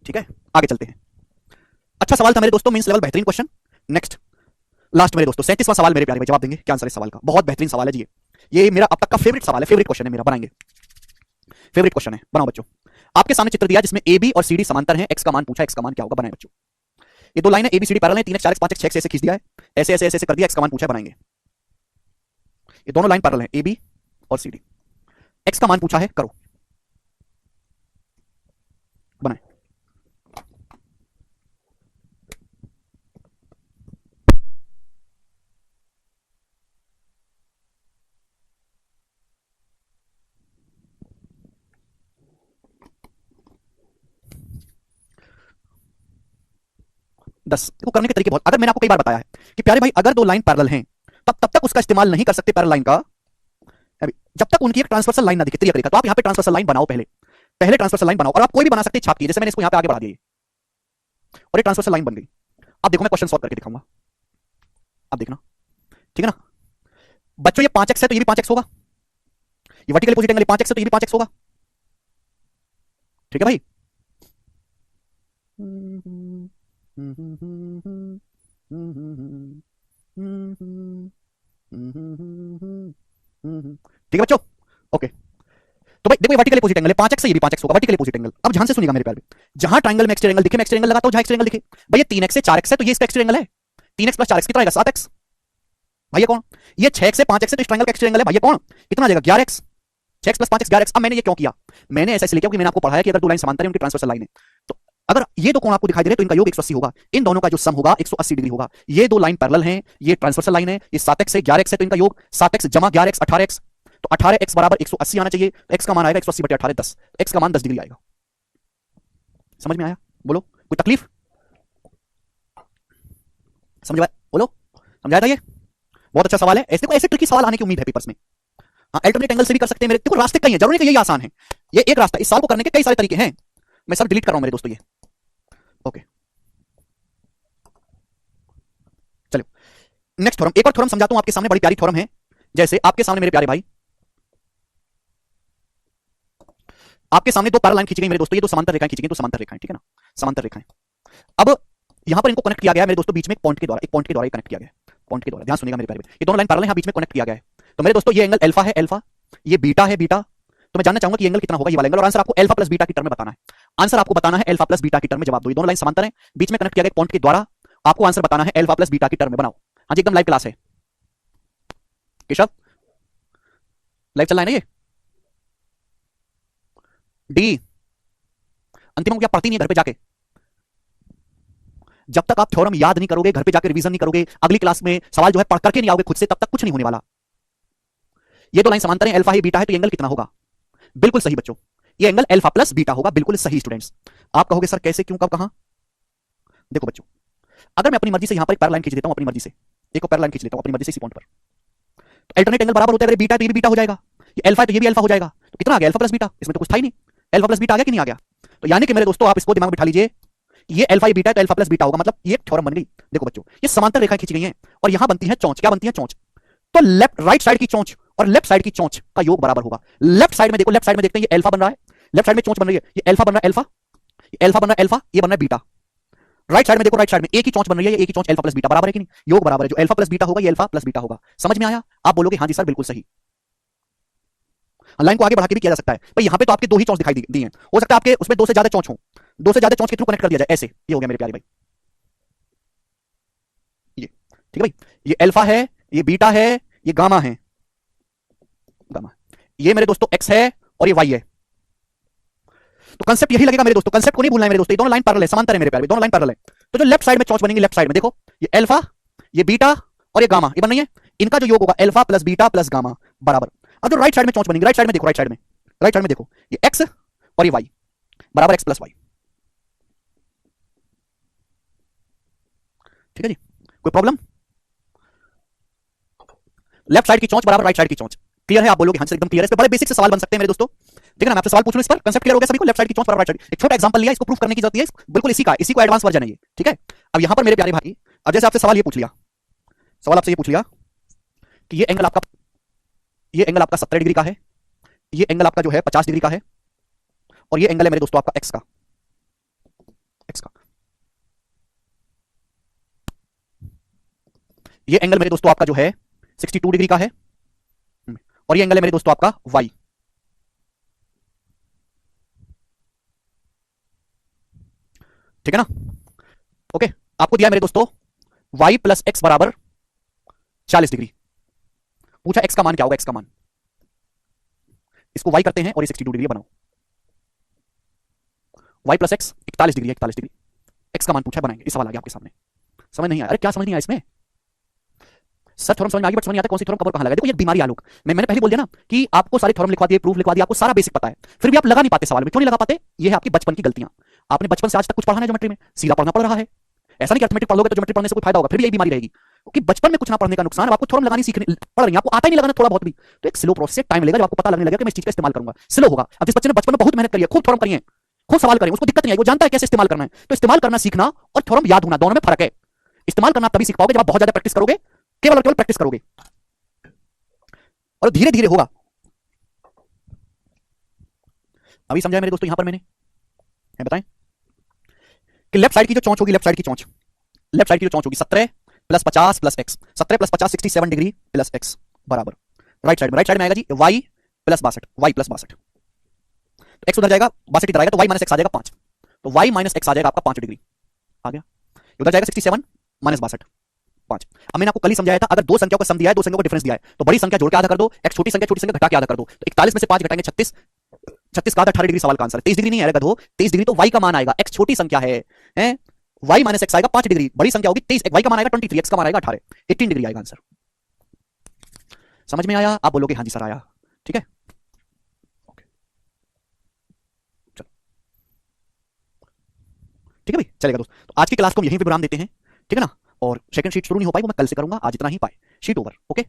ठीक है आगे चलते हैं। अच्छा सवाल था मेरे दोस्तों, मींस लेवल बेहतरीन क्वेश्चन। नेक्स्ट लास्ट मेरे दोस्तों 37वां सवाल मेरे प्यारे भाई, जवाब देंगे क्या आंसर है सवाल का। बहुत बेहतरीन सवाल है जी, ये मेरा अब तक का फेवरेट सवाल है, फेवरेट क्वेश्चन है मेरा, बनाएंगे फेवरेट क्वेश्चन है। बनाओ बच्चों, आपके सामने चित्र दिया जिसमें ए बी और सी डी समांतर हैं, एक्स का मान पूछा, एक्स का मान क्या होगा, बनाए बच्चों। ये दो लाइन है, A B C D parallel है, 3x 4x 5x 6x ऐसे खींच दिया है, ऐसे ऐसे ऐसे कर दिया, एक्स का मान पूछा, बनाएंगे। ये दोनों लाइन पैरेलल है, ए बी और सी डी, एक्स का मान पूछा है, करो, बनाए। देखो करने के तरीके बहुत, अगर मैंने आपको कई बार बताया है कि प्यारे भाई अगर दो लाइन पैरेलल हैं तब तक उसका इस्तेमाल नहीं कर सकते पैरेलल लाइन का, जब तक उनकी एक ट्रांसवर्सल लाइन ना दिखे तरीका। तो आप यहां पे ट्रांसवर्सल लाइन बनाओ, पहले ट्रांसवर्सल लाइन बनाओ, और आप कोई भी बना सकते हैं छाप की, जैसे मैंने इसको यहां पे आगे बढ़ा दिया और ये ट्रांसवर्सल लाइन बन गई। अब देखो मैं क्वेश्चन सॉल्व करके दिखाऊंगा, अब देखना, ठीक है ना बच्चों। ये 5x है तो ये भी 5x होगा, ये वर्टिकल अपोजिट एंगल 5x है तो ये भी 5x होगा, ठीक है भाई। ठीक है बच्चों, ओके। तो भाई देखो ये वर्टिकल अपोजिट एंगल है, 5x है, ये भी 5x होगा, वर्टिकल अपोजिट एंगल। अब ध्यान से सुनिएगा मेरे प्यारे, जहां ट्रायंगल में एक्सट्रा एंगल दिखे मैं एक्सट्रा एंगल लगाता हूं, जहां एक्सट्रा एंगल दिखे। भाई ये 3x से 4x है तो ये इसका एक्सट्रा एंगल है, 3x प्लस 4x कितना आएगा 7x, भाई कौन। ये 6x से 5x है तो इस ट्रायंगल का एक्सट्रा एंगल है, भाई कौन, कितना आ जाएगा 11x, 6x plus 5x 11x। अब मैंने ये क्यों किया, मैंने ऐसा इसलिए किया क्योंकि मैंने आपको पढ़ाया कि अगर दो लाइन समांतर है उनकी ट्रांसवर्सल लाइन है, तो अगर ये दो कोण आपको दिखाई दे रहे तो इनका योग 180 होगा, इन दोनों का जो सम होगा 180 डिग्री होगा। ये दो लाइन पैरेलल हैं, ये ट्रांसवर्सल लाइन है, ये 7x से 11x है तो इनका योग 7x जमा 11x 18x, तो 18x बराबर 180 आना चाहिए, तो x का मान आएगा 180 बटे 18 10, x का मान 10 डिग्री आएगा। समझ में आया, बोलो कोई तकलीफ, समझ में बोलो, समझाया था ये, बहुत अच्छा सवाल है। ऐसे को ऐसे ट्रिकी सवाल आने की उम्मीद है पेपर्स में, हाँ, अल्टरनेट एंगल से भी कर सकते हैं मेरे, देखो रास्ते कई हैं, जरूरी नहीं कि यही आसान है। ये एक रास्ता, इस सवाल को करने के कई सारे तरीके हैं। मैं सब डिलीट कर रहा हूं मेरे दोस्तों ये। ओके, चलो नेक्स्ट थ्योरम, एक और थ्योरम समझाता हूं आपके सामने, बड़ी प्यारी थ्योरम है। जैसे आपके सामने मेरे प्यारे भाई, आपके सामने दो पैरेलल लाइन खींची गई मेरे दोस्तों, ये दो समांतर रेखाएं खींची गई, दो समांतर रेखाएं, ठीक है ना, समांतर रेखाएं। अब यहां पर इनको कनेक्ट किया गया है मेरे दोस्तों बीच में एक पॉइंट के द्वारा, एक पॉइंट के द्वारा कनेक्ट किया गया है, पॉइंट के द्वारा। ध्यान सुनिएगा मेरे प्यारे भाई, ये दोनों लाइन पैरेलल है, बीच में कनेक्ट किया गया है। तो मेरे दोस्तों ये एंगल अल्फा है, अल्फा, ये बीटा है, बीटा। तो मैं जानना चाहूंगा कि एंगल कितना होगा ये वाला एंगल, और आंसर आपको अल्फा प्लस बीटा की टर्म में बताना है। आंसर आपको बताना है अल्फा प्लस बीटा की टर्म में। जवाब दो, ये दोनों लाइन समांतर है, बीच में कनेक्ट किया गया एक पॉइंट के द्वारा, आपको आंसर बताना है अल्फा प्लस बीटा की टर्म में। बनाओ। हाँ जी, एकदम लाइव क्लास है केशव, लाइव चल रहा है ना ये। डी अंतिम क्या पढ़ती नहीं है घर पे जाके, जब तक आप थ्योरम याद नहीं करोगे, घर पे जाके रिवीजन नहीं करोगे, अगली क्लास में सवाल जो है पढ़ करके नहीं आओगे खुद से, तब तक कुछ नहीं होने वाला। ये दो लाइन समांतर है, अल्फा है बीटा है, तो ये एंगल कितना होगा? बिल्कुल सही बच्चों, ये एंगल अल्फा प्लस बीटा होगा, बिल्कुल सही स्टूडेंट्स। आप कहोगे सर कैसे, क्यों, कब, कहां? देखो बच्चों, अगर मैं अपनी मर्जी से यहां पर एक पैरेलल लाइन खींच देता हूं, अपनी मर्जी से एक और पैरेलल लाइन खींच लेता हूं अपनी मर्जी से इसी पॉइंट पर, तो अल्टरनेट एंगल बराबर होता है। अगर बीटा है तो ये भी बीटा हो जाएगा, ये अल्फा है तो ये भी अल्फा हो जाएगा। तो कितना आ गया? अल्फा प्लस बीटा, इसमें तो कुछ था ही नहीं। अल्फा प्लस बीटा आ गया कि नहीं आ गया? तो यानी कि मेरे दोस्तों आप इसको दिमाग में बिठा लीजिए, ये अल्फा ये बीटा है तो अल्फा प्लस बीटा होगा, मतलब ये थ्योरम बन गई। देखो बच्चों, ये समांतर रेखाएं खींची गई हैं और यहां बनती है चौंच। क्या बनती है? चौंच। तो लेफ्ट राइट साइड की चौंच और लेफ्ट साइड की चौंच का योग बराबर होगा। लेफ्ट साइड में देखो, लेफ्ट साइड में देखते हैं, ये अल्फा बन रहा है, लेफ्ट साइड में चौंच बन रही है, ये अल्फा बन रहा है, अल्फा, ये अल्फा बन रहा है, अल्फा, ये बन रहा है बीटा। राइट साइड में देखो, राइट साइड में एक ही चौंच बन रही है, ये एक ही चौंच, अल्फा प्लस बीटा बराबर है कि नहीं? योग बराबर है, जो अल्फा प्लस बीटा होगा ये अल्फा प्लस बीटा होगा। समझ में आया? आप बोलोगे हाँ जी सर बिल्कुल सही। लाइन को आगे बढ़ा के भी किया जा सकता है भाई, यहां पे तो आपके दो ही चौंच दिखाई दी हैं, हो सकता है आपके उसमें दो से ज्यादा चौंच हो, दो से ज्यादा चौंच के थ्रू कनेक्ट कर दिया जाए ऐसे। ये हो गया मेरे प्यारे भाई, ये ठीक है भाई, ये अल्फा है, ये बीटा है, ये गामा है, गामा, ये मेरे दोस्तों एक्स है और ये वाई है। तो कंसेप्ट यही लगेगा मेरे दोस्तों, कंसेप्ट को नहीं भूलना है मेरे दोस्तों। ये दोनों लाइन पैरेलल है, समांतर है मेरे प्यारे, दोनों लाइन पैरेलल है। तो जो लेफ्ट साइड में चौंच बनेंगी, लेफ्ट साइड में देखो, ये अल्फा, ये बीटा और ये गामा, ये बन रही है, इनका जो योग होगा alpha plus beta plus gamma बराबर। अब जो राइट साइड में चौंच बनेंगी, राइट साइड में देखो, राइट साइड में, राइट साइड में देखो, ये एक्स और ये वाई बराबर एक्स प्लस वाई। ठीक है जी, कोई प्रॉब्लम? लेफ्ट साइड की चौंच बराबर राइट साइड की चौंच। क्लियर है? आप बोलोगे हाँ सर एकदम क्लियर है। इस पे बड़े बेसिक से सवाल बन सकते हैं मेरे दोस्तों, ठीक है ना। मैं आपसे सवाल पूछ लूं, इस पर कंसेप्ट क्लियर हो गया सभी को? लेफ्ट साइड की चौंच बराबर राइट साइड, एक छोटा एग्जांपल लिया, इसको प्रूफ करने की जरूरत है, बिल्कुल इसी का, इसी को एडवांस वर्जन है ये, ठीक है। अब यहां पर मेरे प्यारे भाई, अब जैसे आपसे सवाल ये पूछ लिया, सवाल आपसे ये पूछ लिया कि ये एंगल आपका, ये एंगल आपका 70 डिग्री का है, ये एंगल आपका जो है 50 डिग्री का है, और ये एंगल है मेरे दोस्तों आपका एक्स का, एक्स का। ये एंगल मेरे दोस्तों आपका जो है 62 डिग्री का है, और ये एंगल है मेरे दोस्तों आपका वाई। ठीक है ना? ओके, आपको दिया मेरे दोस्तों y प्लस एक्स बराबर 40 डिग्री। पूछा x का मान क्या होगा, x का मान, इसको y करते हैं और ये 62 डिग्री बनाओ। y plus x 41 degree, 41 degree, x का मान पूछा, बनाएंगे। इस सवाल आ गया आपके सामने, समझ नहीं आया? अरे क्या समझ नहीं आया इसमें सर? थ्योरम समझ में आ गई, बट समझ नहीं आता कौन सी थ्योरम कब और कहां लगा। देखो ये बीमारी आलोक, मैंने पहले बोल दिया ना कि आपको सारे थ्योरम लिखवा दिए, प्रूफ लिखवा दिया, आपको सारा बेसिक पता है, फिर भी आप लगा नहीं पाते सवाल में। क्यों नहीं लगा पाते? ये है आपकी बचपन की गलतियां। आपने बचपन से आज तक कुछ पढ़ा नहीं ज्योमेट्री में, सीधा पढ़ना पड़ रहा है। ऐसा नहीं कि अर्थमेटिक पढ़ोगे तो ज्योमेट्री पढ़ने से कोई फायदा होगा, फिर भी यही बीमारी रहेगी, क्योंकि बचपन में कुछ ना पढ़ने का नुकसान है। आपको थ्योरम लगानी सीखने पड़ रही है, आपको आता ही नहीं लगाना थोड़ा बहुत भी, तो एक स्लो प्रोसेस, टाइम लगेगा, जब आपको पता लगने लगेगा कि मैं इस चीज का इस्तेमाल करूंगा, स्लो होगा। अब जिस बच्चे ने बचपन में बहुत मेहनत करी है, खूब थ्योरम करी है, खूब सवाल करें, उसको दिक्कत नहीं आई, वो जानता है कैसे इस्तेमाल करना है। तो इस्तेमाल करना सीखना और थ्योरम याद होना, दोनों में फर्क है। इस्तेमाल करना तभी सीख पाओगे जब आप बहुत ज्यादा प्रैक्टिस करोगे, केवल और केवल प्रैक्टिस करोगे, और धीरे धीरे होगा। अभी समझाया मेरे दोस्तों यहां पर मैंने, है बताएं कि लेफ्ट साइड की जो चौंच होगी, लेफ्ट साइड की चौंच, लेफ्ट साइड की जो चौंच होगी 17 plus 50 plus x, 17 plus 50 67 degree plus x बराबर राइट साइड में, राइट साइड में आएगा जी y प्लस 62, y प्लस 62, तो एक्स उधर जाएगा, 62 इधर आएगा, तो y माइनस एक्स आ जाएगा 5, तो y माइनस एक्स आ जाएगा आपका 5 डिग्री आ गया, उधर जाएगा 67 माइनस 62 5। अब मैंने आपको कल ही समझाया था, अगर दो संख्याओं का सम दिया है, दो संख्याओं का डिफरेंस दिया है, तो बड़ी संख्या जोड़ के आधा कर दो, एक छोटी संख्या घटा के आधा कर दो, तो 41 में से 5 घटाएंगे 36, 36 का आधा 18 डिग्री, सवाल का आंसर 23 डिग्री नहीं आएगा गधो, 23 डिग्री तो y का मान आएगा, x छोटी संख्या है, y माइनस एक्स आएगा 5 डिग्री, बड़ी संख्या होगी 23, y का मान आएगा 23, x का मान आएगा 18, 18 डिग्री आएगा आंसर। समझ में आया? आप बोलोगे हाँ जी सर आया, ठीक है। ओके चलो, ठीक है भाई, चलेगा दोस्त। तो आज की क्लास को हम यहीं पे विराम देते हैं, ठीक है ना। और सेकंड शीट शुरू नहीं हो पाई, वो मैं कल से करूंगा, आज इतना ही पाए, शीट ओवर, ओके।